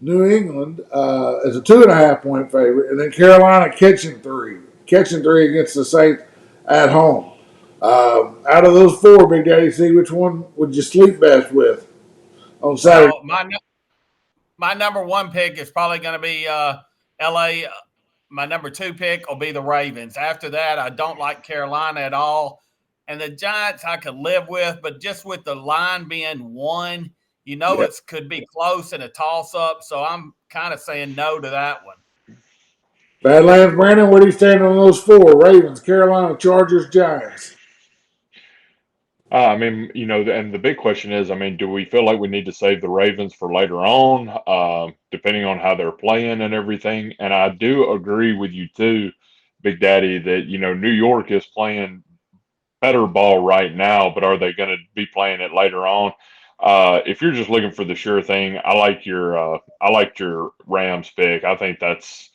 New England as a 2.5 point favorite, and then Carolina catching three against the Saints at home. Out of those four, Big Daddy C, which one would you sleep best with on Saturday? Well, my number one pick is probably going to be LA. My number two pick will be the Ravens. After that, I don't like Carolina at all. And the Giants I could live with, but just with the line being 1, Yep. it could be close and a toss-up. So I'm kind of saying no to that one. Badlands, Brandon, where do you stand on those four? Ravens, Carolina, Chargers, Giants. And the big question is, do we feel like we need to save the Ravens for later on, depending on how they're playing and everything? And I do agree with you too, Big Daddy, that, New York is playing better ball right now, but are they going to be playing it later on? If you're just looking for the sure thing, I liked your Rams pick. I think that's,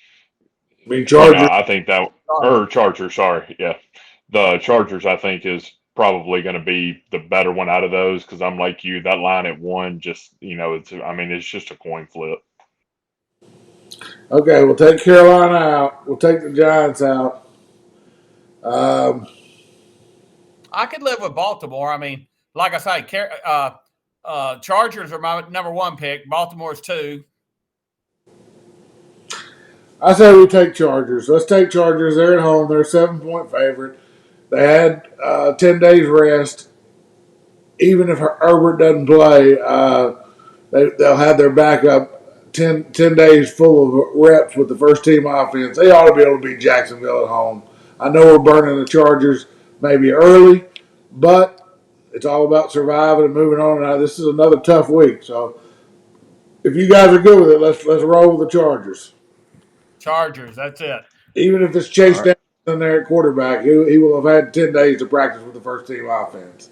I mean, Chargers. I think that, or Chargers, sorry. Yeah. The Chargers, I think, is probably going to be the better one out of those because I'm like you, that line at 1, it's just a coin flip. Okay, we'll take Carolina out. We'll take the Giants out. I could live with Baltimore. Like I say, Chargers are my number one pick. Baltimore's 2. I say we take Chargers. Let's take Chargers. They're at home. They're a 7-point favorite. They had 10 days rest. Even if Herbert doesn't play, they'll have their backup 10 days full of reps with the first team offense. They ought to be able to beat Jacksonville at home. I know we're burning the Chargers maybe early, but it's all about surviving and moving on. Now, this is another tough week. So if you guys are good with it, let's roll with the Chargers. Chargers, that's it. Even if it's Chase Down in there at quarterback, he will have had 10 days to practice with the first team offense.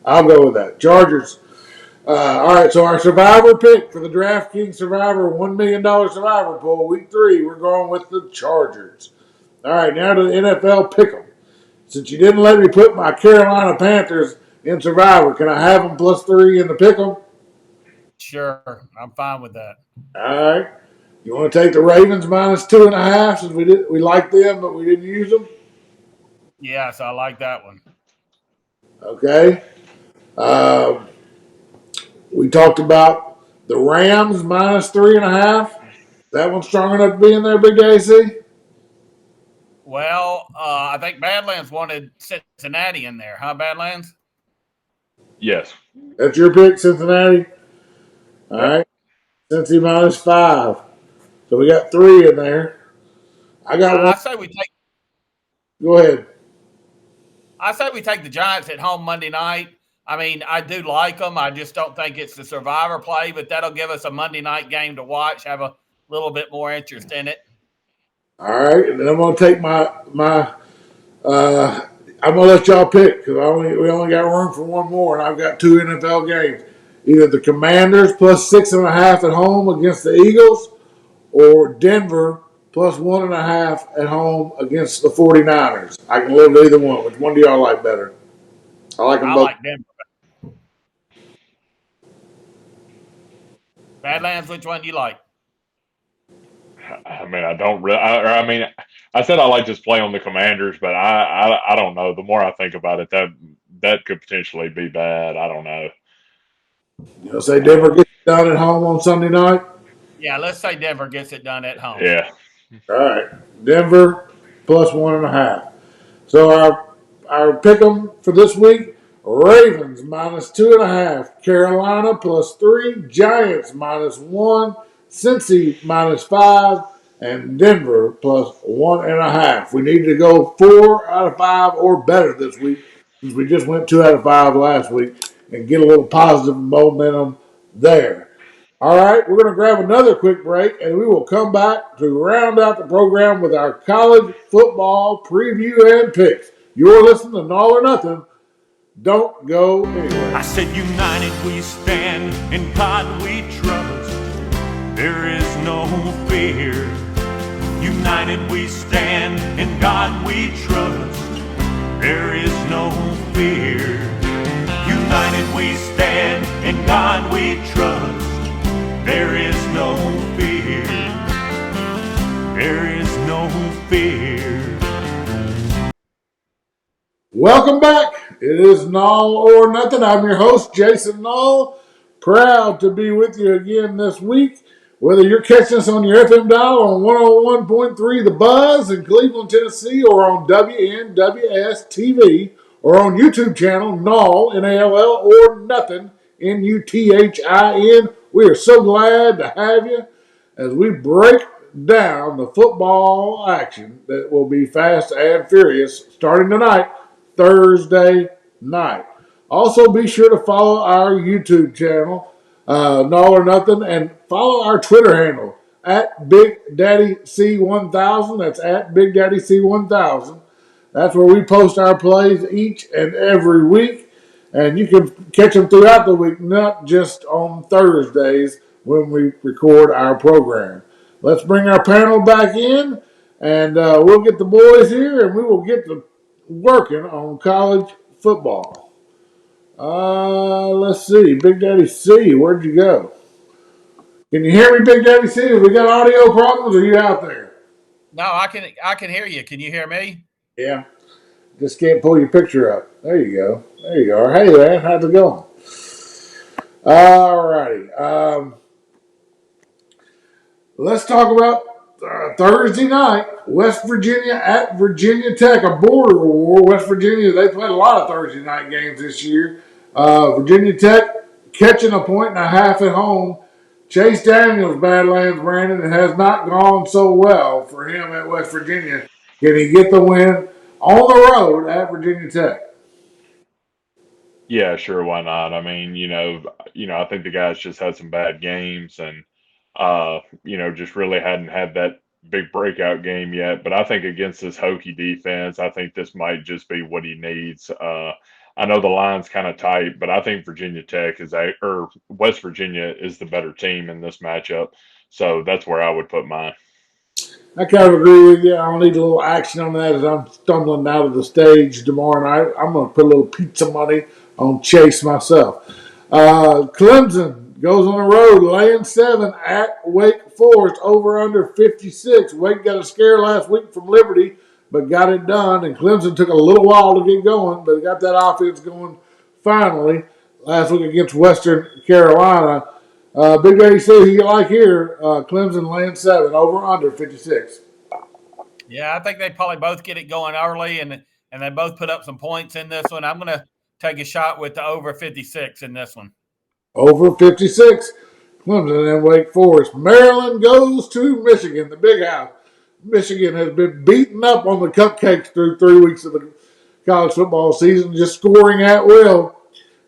I'll go with that. Chargers. All right, so our survivor pick for the DraftKings Survivor $1 million Survivor Pool, week 3, we're going with the Chargers. All right, now to the NFL Pick'em. Since you didn't let me put my Carolina Panthers in Survivor, can I have them +3 in the Pick'em? Sure, I'm fine with that. All right. You want to take the Ravens -2.5 since we like them, but we didn't use them? Yes, I like that one. Okay. We talked about the Rams -3.5. That one's strong enough to be in there, Big AC? Well, I think Badlands wanted Cincinnati in there, huh, Badlands? Yes. That's your pick, Cincinnati? All right. Cincy -5. So we got 3 in there. I got one. I say we take. Go ahead. I say we take the Giants at home Monday night. I mean, I do like them. I just don't think it's the survivor play, but that'll give us a Monday night game to watch. Have a little bit more interest in it. All right, and then I'm going to take my. I'm going to let y'all pick because we only got room for one more, and I've got 2 NFL games. Either the Commanders +6.5 at home against the Eagles, or Denver +1.5 at home against the 49ers. I can live with either one. Which one do y'all like better? I like them I both. like Denver. Badlands, which one do you like? I mean, I don't really. I mean, I said I like this play on the Commanders, but I don't know. The more I think about it, that could potentially be bad. I don't know. You'll say Denver gets it done at home on Sunday night? Yeah, let's say Denver gets it done at home. Yeah. All right. Denver +1.5. So our pick 'em for this week: Ravens -2.5, Carolina +3, Giants -1, Cincy -5, and Denver +1.5. We need to go 4 out of 5 or better this week, since we just went 2 out of 5 last week, and get a little positive momentum there. All right, we're going to grab another quick break, and we will come back to round out the program with our college football preview and picks. You're listening to Nall or Nuthin. Don't go anywhere. I said, united we stand, in God we trust. There is no fear. United we stand, in God we trust. There is no fear. United we stand, in God we trust. There is no fear. There is no fear. Welcome back. It is Nall or Nuthin. I'm your host, Jason Nall. Proud to be with you again this week. Whether you're catching us on your FM dial on 101.3 The Buzz in Cleveland, Tennessee, or on WNWS TV, or on YouTube channel Nall, Nall, or Nuthin, Nuthin, we are so glad to have you as we break down the football action that will be fast and furious starting tonight, Thursday night. Also, be sure to follow our YouTube channel, Nall or Nuthin, and follow our Twitter handle at Big Daddy C1000. That's at Big Daddy C1000. That's where we post our plays each and every week, and you can catch them throughout the week, not just on Thursdays when we record our program. Let's bring our panel back in, and we'll get the boys here, and we will get to working on college football. Let's see. Big Daddy C, where'd you go? Can you hear me, Big Daddy C? Have we got audio problems, or are you out there? No, I can hear you. Can you hear me? Yeah. Just can't pull your picture up. There you go. There you are. Hey, man. How's it going? All righty. Let's talk about Thursday night. West Virginia at Virginia Tech, a border war. West Virginia, they played a lot of Thursday night games this year. Virginia Tech catching a 1.5 at home. Chase Daniels, Badlands, Brandon, it has not gone so well for him at West Virginia. Can he get the win on the road at Virginia Tech? Yeah, sure. Why not? I mean, I think the guys just had some bad games, and just really hadn't had that big breakout game yet. But I think against this Hokie defense, I think this might just be what he needs. I know the line's kind of tight, but I think Virginia Tech or West Virginia is the better team in this matchup. So that's where I would put mine. I kind of agree with you. I'll need a little action on that as I'm stumbling out of the stage tomorrow night. I'm going to put a little pizza money on Chase myself. Clemson goes on the road, laying 7 at Wake Forest, over under 56. Wake got a scare last week from Liberty, but got it done. And Clemson took a little while to get going, but got that offense going finally last week against Western Carolina. Big Daddy said he like here, Clemson laying 7, over under 56. Yeah, I think they probably both get it going early, and they both put up some points in this one. I'm going to take a shot with the over 56 in this one. Over 56. Clemson and Wake Forest. Maryland goes to Michigan, the big house. Michigan has been beaten up on the cupcakes through 3 weeks of the college football season, just scoring at will.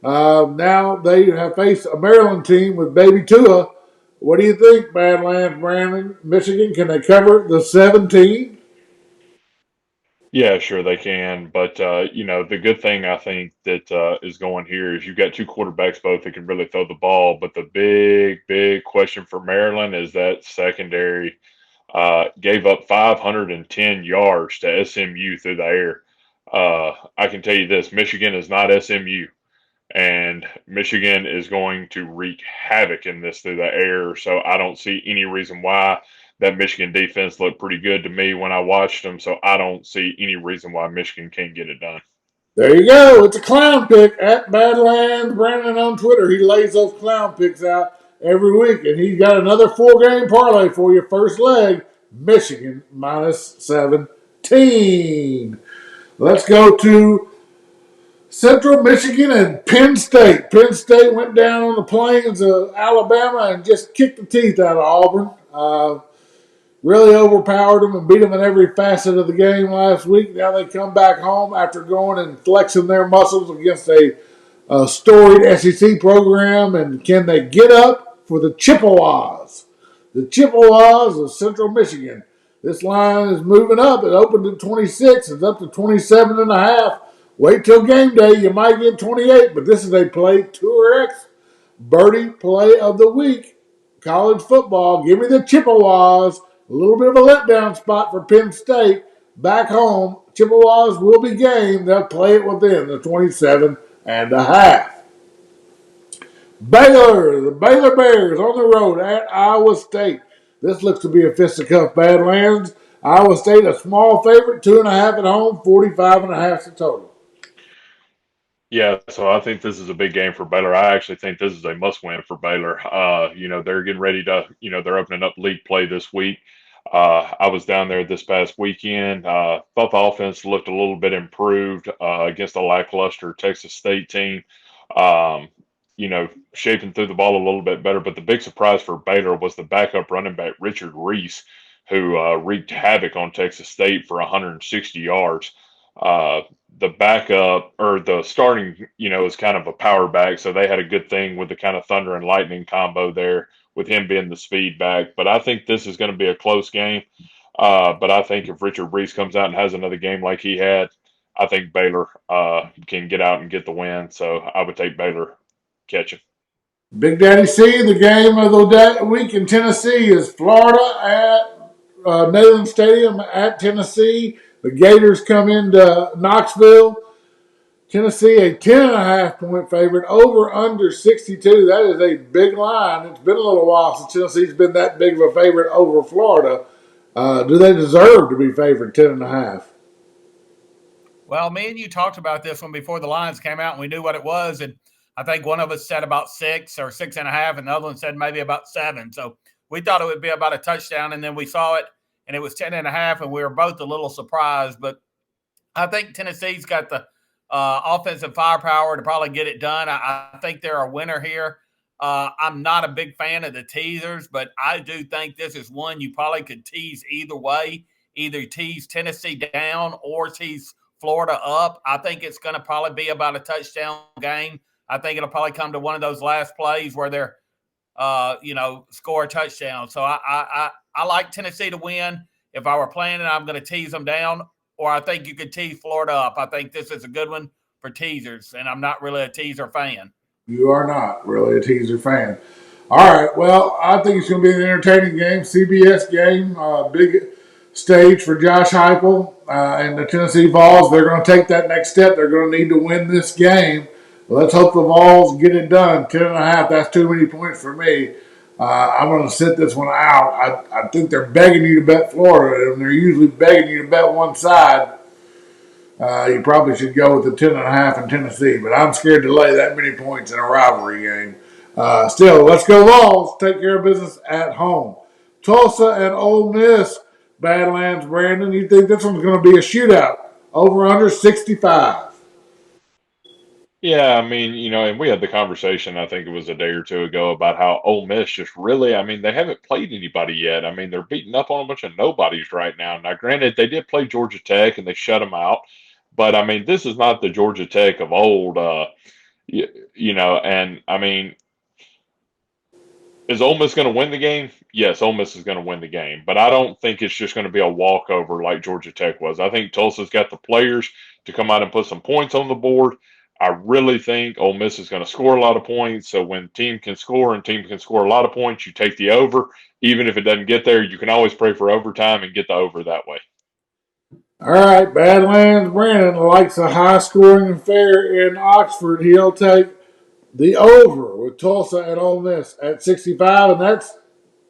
Now they have faced a Maryland team with Baby Tua. What do you think, Badlands, Brandon, Michigan? Can they cover the 17? Yeah, sure they can. But the good thing I think that is going here is you've got two quarterbacks both that can really throw the ball. But the big question for Maryland is that secondary gave up 510 yards to SMU through the air. I can tell you this: Michigan is not SMU, and Michigan is going to wreak havoc in this through the air. So I don't see any reason why. That Michigan defense looked pretty good to me when I watched them, so I don't see any reason why Michigan can't get it done. There you go. It's a clown pick at Badlands. Brandon on Twitter. He lays those clown picks out every week, and he's got another 4-game parlay for you. First leg, Michigan minus 17. Let's go to Central Michigan and Penn State. Penn State went down on the plains of Alabama and just kicked the teeth out of Auburn. Really overpowered them and beat them in every facet of the game last week. Now they come back home after going and flexing their muscles against a storied SEC program. And can they get up for the Chippewas? The Chippewas of Central Michigan. This line is moving up. It opened at 26. It's up to 27.5. Wait till game day. You might get 28, but this is a play 2x birdie play of the week. College football. Give me the Chippewas. A little bit of a letdown spot for Penn State. Back home, Chippewas will be game. They'll play it within the 27.5. Baylor, the Baylor Bears on the road at Iowa State. This looks to be a fisticuff Badlands. Iowa State a small favorite, 2.5 at home, 45.5 the total. Yeah, so I think this is a big game for Baylor. I actually think this is a must-win for Baylor. They're getting ready to, they're opening up league play this week. I was down there this past weekend. Thought the offense looked a little bit improved against a lackluster Texas State team. Um, Shaping through the ball a little bit better. But the big surprise for Baylor was the backup running back Richard Reese, who wreaked havoc on Texas State for 160 yards. The backup or the starting, is kind of a power back. So they had a good thing with the kind of thunder and lightning combo there with him being the speed back. But I think this is going to be a close game. But I think if Richard Reese comes out and has another game like he had, I think Baylor can get out and get the win. So I would take Baylor catching. Big Daddy C, the game of the week in Tennessee is Florida at Neyland Stadium at Tennessee. The Gators come into Knoxville. Tennessee, a 10.5 point favorite, over under 62. That is a big line. It's been a little while since Tennessee's been that big of a favorite over Florida. Do they deserve to be favored 10.5? Well, me and you talked about this one before the lines came out and we knew what it was. And I think one of us said about 6 or 6.5, and the other one said maybe about 7. So we thought it would be about a touchdown, and then we saw it, and it was 10.5, and we were both a little surprised. But I think Tennessee's got the offensive firepower to probably get it done. I think they're a winner here. I'm not a big fan of the teasers, but I do think this is one you probably could tease either way, either tease Tennessee down or tease Florida up. I think it's going to probably be about a touchdown game. I think it'll probably come to one of those last plays where they're, score a touchdown. So I like Tennessee to win. If I were playing it, I'm going to tease them down, or I think you could tease Florida up. I think this is a good one for teasers, and I'm not really a teaser fan. You are not really a teaser fan. All right, well, I think it's going to be an entertaining game, CBS game, big stage for Josh Heupel and the Tennessee Vols. They're going to take that next step. They're going to need to win this game. Let's hope the Vols get it done. 10.5, that's too many points for me. I'm going to sit this one out. I think they're begging you to bet Florida, and they're usually begging you to bet one side. You probably should go with the 10.5 in Tennessee, but I'm scared to lay that many points in a rivalry game. Still, let's go Vols. Take care of business at home. Tulsa and Ole Miss, Badlands, Brandon. You think this one's going to be a shootout? Over under 65. Yeah, I mean, and we had the conversation, I think it was a day or two ago, about how Ole Miss just really, I mean, they haven't played anybody yet. I mean, they're beating up on a bunch of nobodies right now. Now, granted, they did play Georgia Tech and they shut them out, but I mean, this is not the Georgia Tech of old, and I mean, is Ole Miss going to win the game? Yes, Ole Miss is going to win the game, but I don't think it's just going to be a walkover like Georgia Tech was. I think Tulsa's got the players to come out and put some points on the board. I really think Ole Miss is going to score a lot of points. So when team can score and team can score a lot of points, you take the over. Even if it doesn't get there, you can always pray for overtime and get the over that way. All right, Badlands Brandon likes a high-scoring affair in Oxford. He'll take the over with Tulsa and Ole Miss at 65, and that's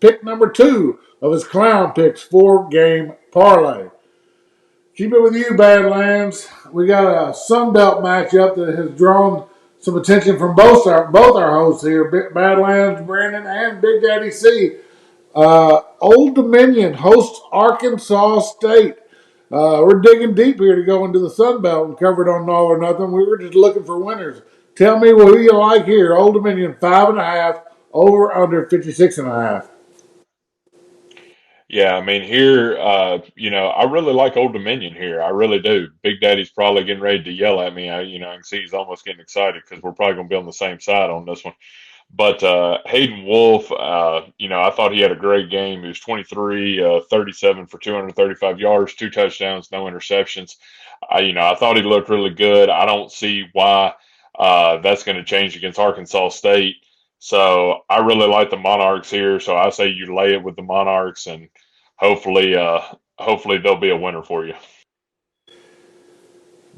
pick number 2 of his Clown Picks 4-game parlay. Keep it with you, Badlands. We got a Sun Belt matchup that has drawn some attention from both our hosts here, Badlands Brandon and Big Daddy C. Old Dominion hosts Arkansas State. We're digging deep here to go into the Sun Belt and cover it on Nall or Nothing. We were just looking for winners. Tell me who you like here. Old Dominion 5.5, over under 56.5. Yeah, I mean here, I really like Old Dominion here. I really do. Big Daddy's probably getting ready to yell at me. I can see he's almost getting excited because we're probably going to be on the same side on this one. But Hayden Wolf, I thought he had a great game. He was 23, 37 for 235 yards, 2 touchdowns, no interceptions. I thought he looked really good. I don't see why that's going to change against Arkansas State. So I really like the Monarchs here. So I say you lay it with the Monarchs, and hopefully they'll be a winner for you.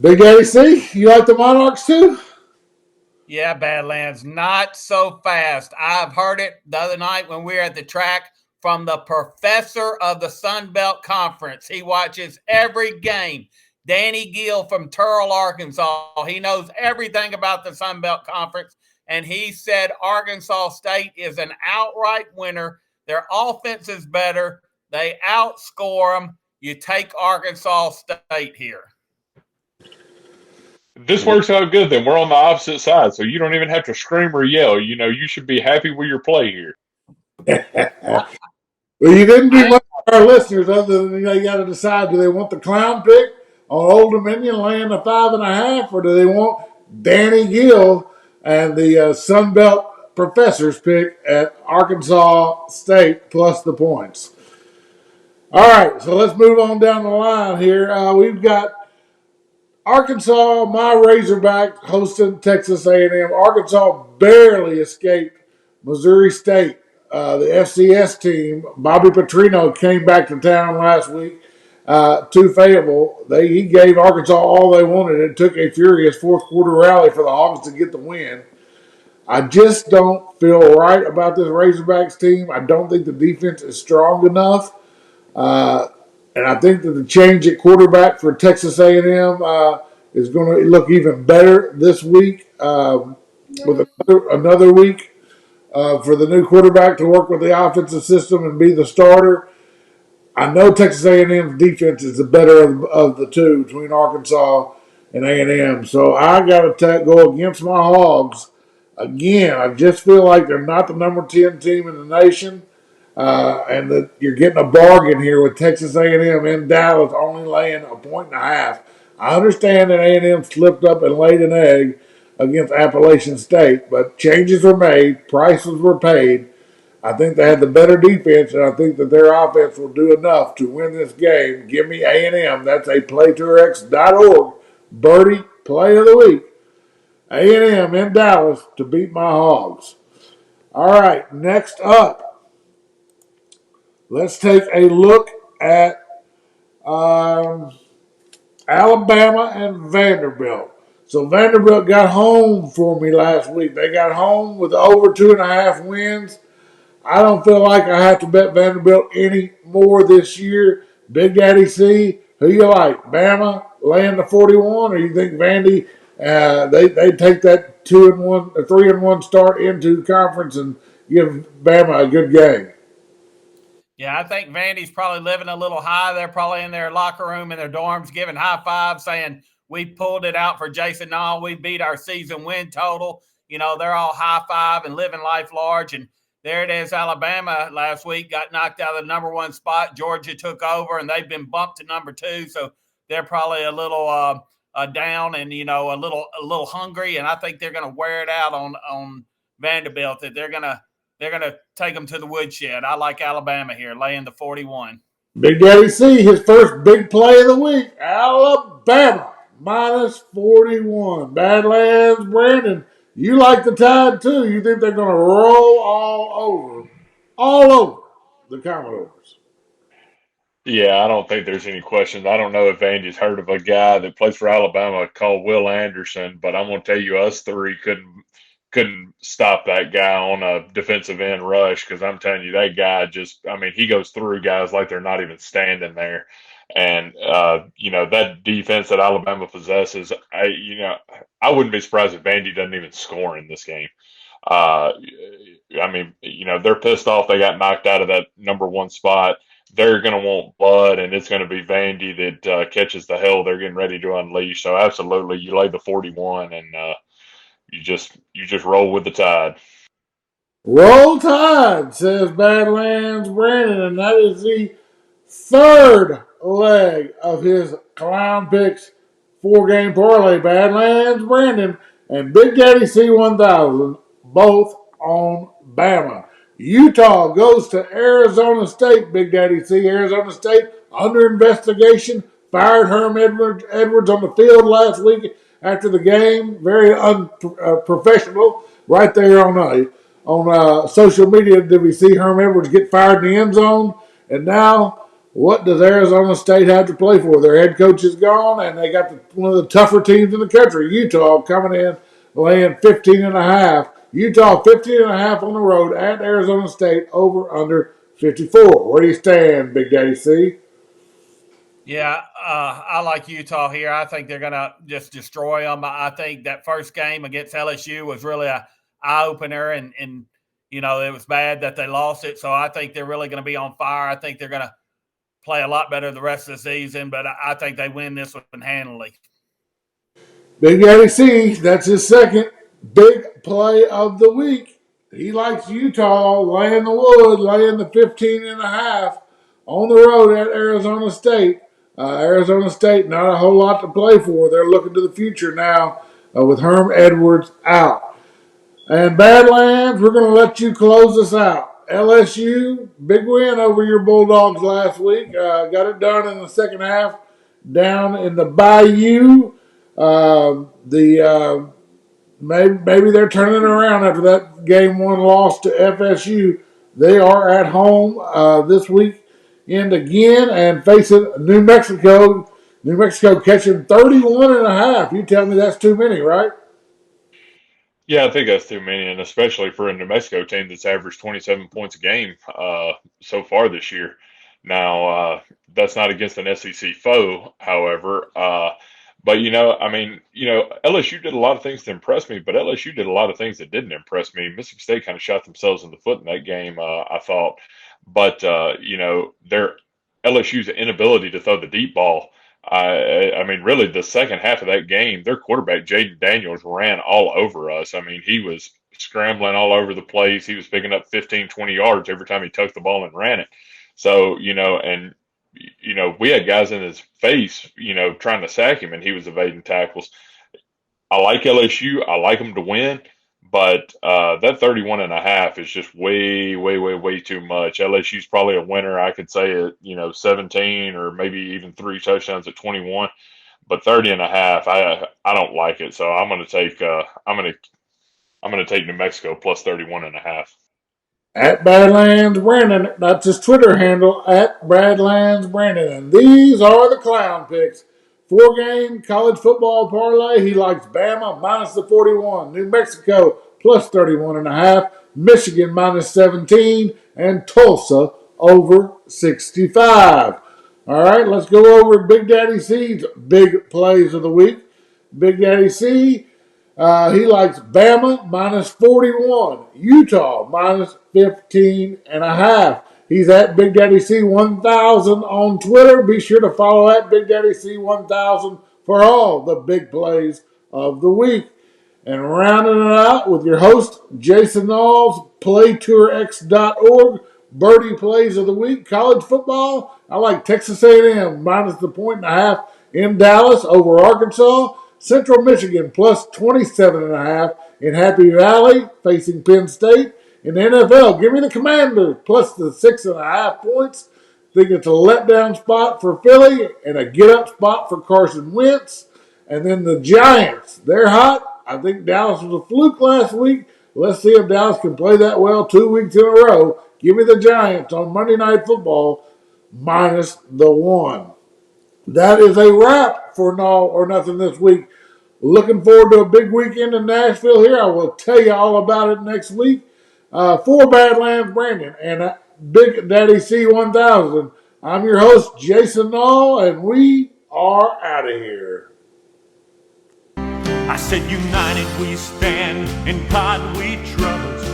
Big Daddy C, you like the Monarchs too? Yeah, Badlands, not so fast. I've heard it the other night when we were at the track from the professor of the Sun Belt Conference. He watches every game. Danny Gill from Turl, Arkansas. He knows everything about the Sun Belt Conference, and he said Arkansas State is an outright winner. Their offense is better. They outscore them. You take Arkansas State here. This works out good. Then we're on the opposite side, so you don't even have to scream or yell. You should be happy with your play here. Well, you didn't do much for our listeners other than they got to decide: do they want the Clown Pick on Old Dominion laying the 5.5, or do they want Danny Gill and the Sun Belt Professors pick at Arkansas State plus the points? All right, so let's move on down the line here. We've got Arkansas, my Razorback, hosting Texas A&M. Arkansas barely escaped Missouri State. The FCS team, Bobby Petrino, came back to town last week to Fayetteville. He gave Arkansas all they wanted. It took a furious fourth quarter rally for the Hogs to get the win. I just don't feel right about this Razorbacks team. I don't think the defense is strong enough. And I think that the change at quarterback for Texas A&M is going to look even better this week with another week for the new quarterback to work with the offensive system and be the starter. I know Texas A&M's defense is the better of the two between Arkansas and A&M, so I got to go against my Hogs again. I just feel like they're not the number 10 team in the nation. And that you're getting a bargain here with Texas A&M in Dallas only laying 1.5. I understand that A&M slipped up and laid an egg against Appalachian State, but changes were made, prices were paid. I think they had the better defense, and I think that their offense will do enough to win this game. Give me A&M. That's a playtourx.org Birdie Play of the Week. A&M in Dallas to beat my Hogs. All right, next up. Let's take a look at Alabama and Vanderbilt. So Vanderbilt got home for me last week. They got home with over 2.5 wins. I don't feel like I have to bet Vanderbilt any more this year. Big Daddy C, who you like? Bama laying the 41, or you think Vandy they take that 2-1, a 3-1 start into the conference and give Bama a good game? Yeah, I think Vandy's probably living a little high. They're probably in their locker room in their dorms giving high fives saying, We pulled it out for Jason Nall. We beat our season win total. They're all high five and living life large. And there it is. Alabama last week got knocked out of the number one spot. Georgia took over, and they've been bumped to number two. So they're probably a little down and a little hungry. And I think they're going to wear it out on Vanderbilt. That they're gonna take them to the woodshed. I like Alabama here, laying the 41. Big Daddy C, his first big play of the week. Alabama minus 41. Badlands, Brandon, you like the Tide too. You think they're going to roll all over the Commodores? Yeah, I don't think there's any question. I don't know if Andy's heard of a guy that plays for Alabama called Will Anderson, but I'm going to tell you, us three couldn't stop that guy on a defensive end rush because I'm telling you, that guy he goes through guys like they're not even standing there. And, that defense that Alabama possesses, I wouldn't be surprised if Andy doesn't even score in this game. Uh, they're pissed off they got knocked out of that number one spot. They're going to want blood, and it's going to be Vandy that catches the hell they're getting ready to unleash. So, absolutely, you lay the 41, and you just roll with the Tide. Roll Tide, says Badlands Brandon, and that is the third leg of his Clown Picks 4-game parlay. Badlands Brandon and Big Daddy C1000 both on Bama. Utah goes to Arizona State. Big Daddy C, Arizona State under investigation. Fired Herm Edwards on the field last week after the game. Very unprofessional. Right there on social media, did we see Herm Edwards get fired in the end zone? And now, what does Arizona State have to play for? Their head coach is gone, and they got one of the tougher teams in the country, Utah, coming in laying 15.5. Utah 15.5 on the road at Arizona State, over under 54. Where do you stand, Big Daddy C? Yeah, I like Utah here. I think they're going to just destroy them. I think that first game against LSU was really an eye-opener, and it was bad that they lost it. So I think they're really going to be on fire. I think they're going to play a lot better the rest of the season, but I think they win this one handily. Big Daddy C, that's his second big play of the week. He likes Utah laying the wood, laying the 15.5 on the road at Arizona State. Arizona State, not a whole lot to play for. They're looking to the future now with Herm Edwards out. And Badlands, we're going to let you close us out. LSU, big win over your Bulldogs last week. Got it done in the second half down in the Bayou. Maybe they're turning around after that game one loss to FSU. They are at home this week and again and facing New Mexico. New Mexico catching 31.5. You tell me that's too many, right? Yeah, I think that's too many, and especially for a New Mexico team that's averaged 27 points a game so far this year. Now, that's not against an SEC foe, however. But LSU did a lot of things to impress me, but LSU did a lot of things that didn't impress me. Mississippi State kind of shot themselves in the foot in that game, I thought. But their LSU's inability to throw the deep ball. Really, the second half of that game, their quarterback Jaden Daniels ran all over us. I mean, he was scrambling all over the place. He was picking up 15, 20 yards every time he took the ball and ran it. So, we had guys in his face, trying to sack him, and he was evading tackles. I like LSU. I like them to win, but that 31.5 is just way, way, way, way too much. LSU's probably a winner. I could say it, 17 or maybe even 3 touchdowns at 21, but 30.5, I don't like it. So I'm going to take take New Mexico plus 31.5. At Badlands Brandon, that's his Twitter handle, at Badlands Brandon. And these are the Clown Picks. 4-game college football parlay. He likes Bama minus the 41, New Mexico plus 31.5, Michigan minus 17, and Tulsa over 65. All right, let's go over Big Daddy C's big plays of the week. Big Daddy C, he likes Bama minus 41, Utah minus 15.5. He's at Big Daddy C1000 on Twitter. Be sure to follow at Big Daddy C1000 for all the big plays of the week. And rounding it out with your host, Jason Nall's PlayTourX.org Birdie Plays of the Week. College football, I like Texas A&M minus the 1.5 in Dallas over Arkansas. Central Michigan plus 27.5 in Happy Valley facing Penn State. In the NFL, give me the Commanders plus the 6.5 points. Think it's a letdown spot for Philly and a get-up spot for Carson Wentz. And then the Giants, they're hot. I think Dallas was a fluke last week. Let's see if Dallas can play that well 2 weeks in a row. Give me the Giants on Monday Night Football minus the 1. That is a wrap for Nall or Nothing this week. Looking forward to a big weekend in Nashville here. I will tell you all about it next week. For Badlands Brandon and Big Daddy C1000, I'm your host, Jason Nall, and we are out of here. I said, united we stand, in God we trust.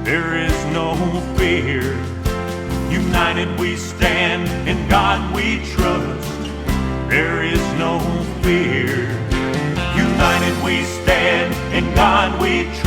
There is no fear. United we stand, in God we trust. There is no fear. United we stand, in God we trust.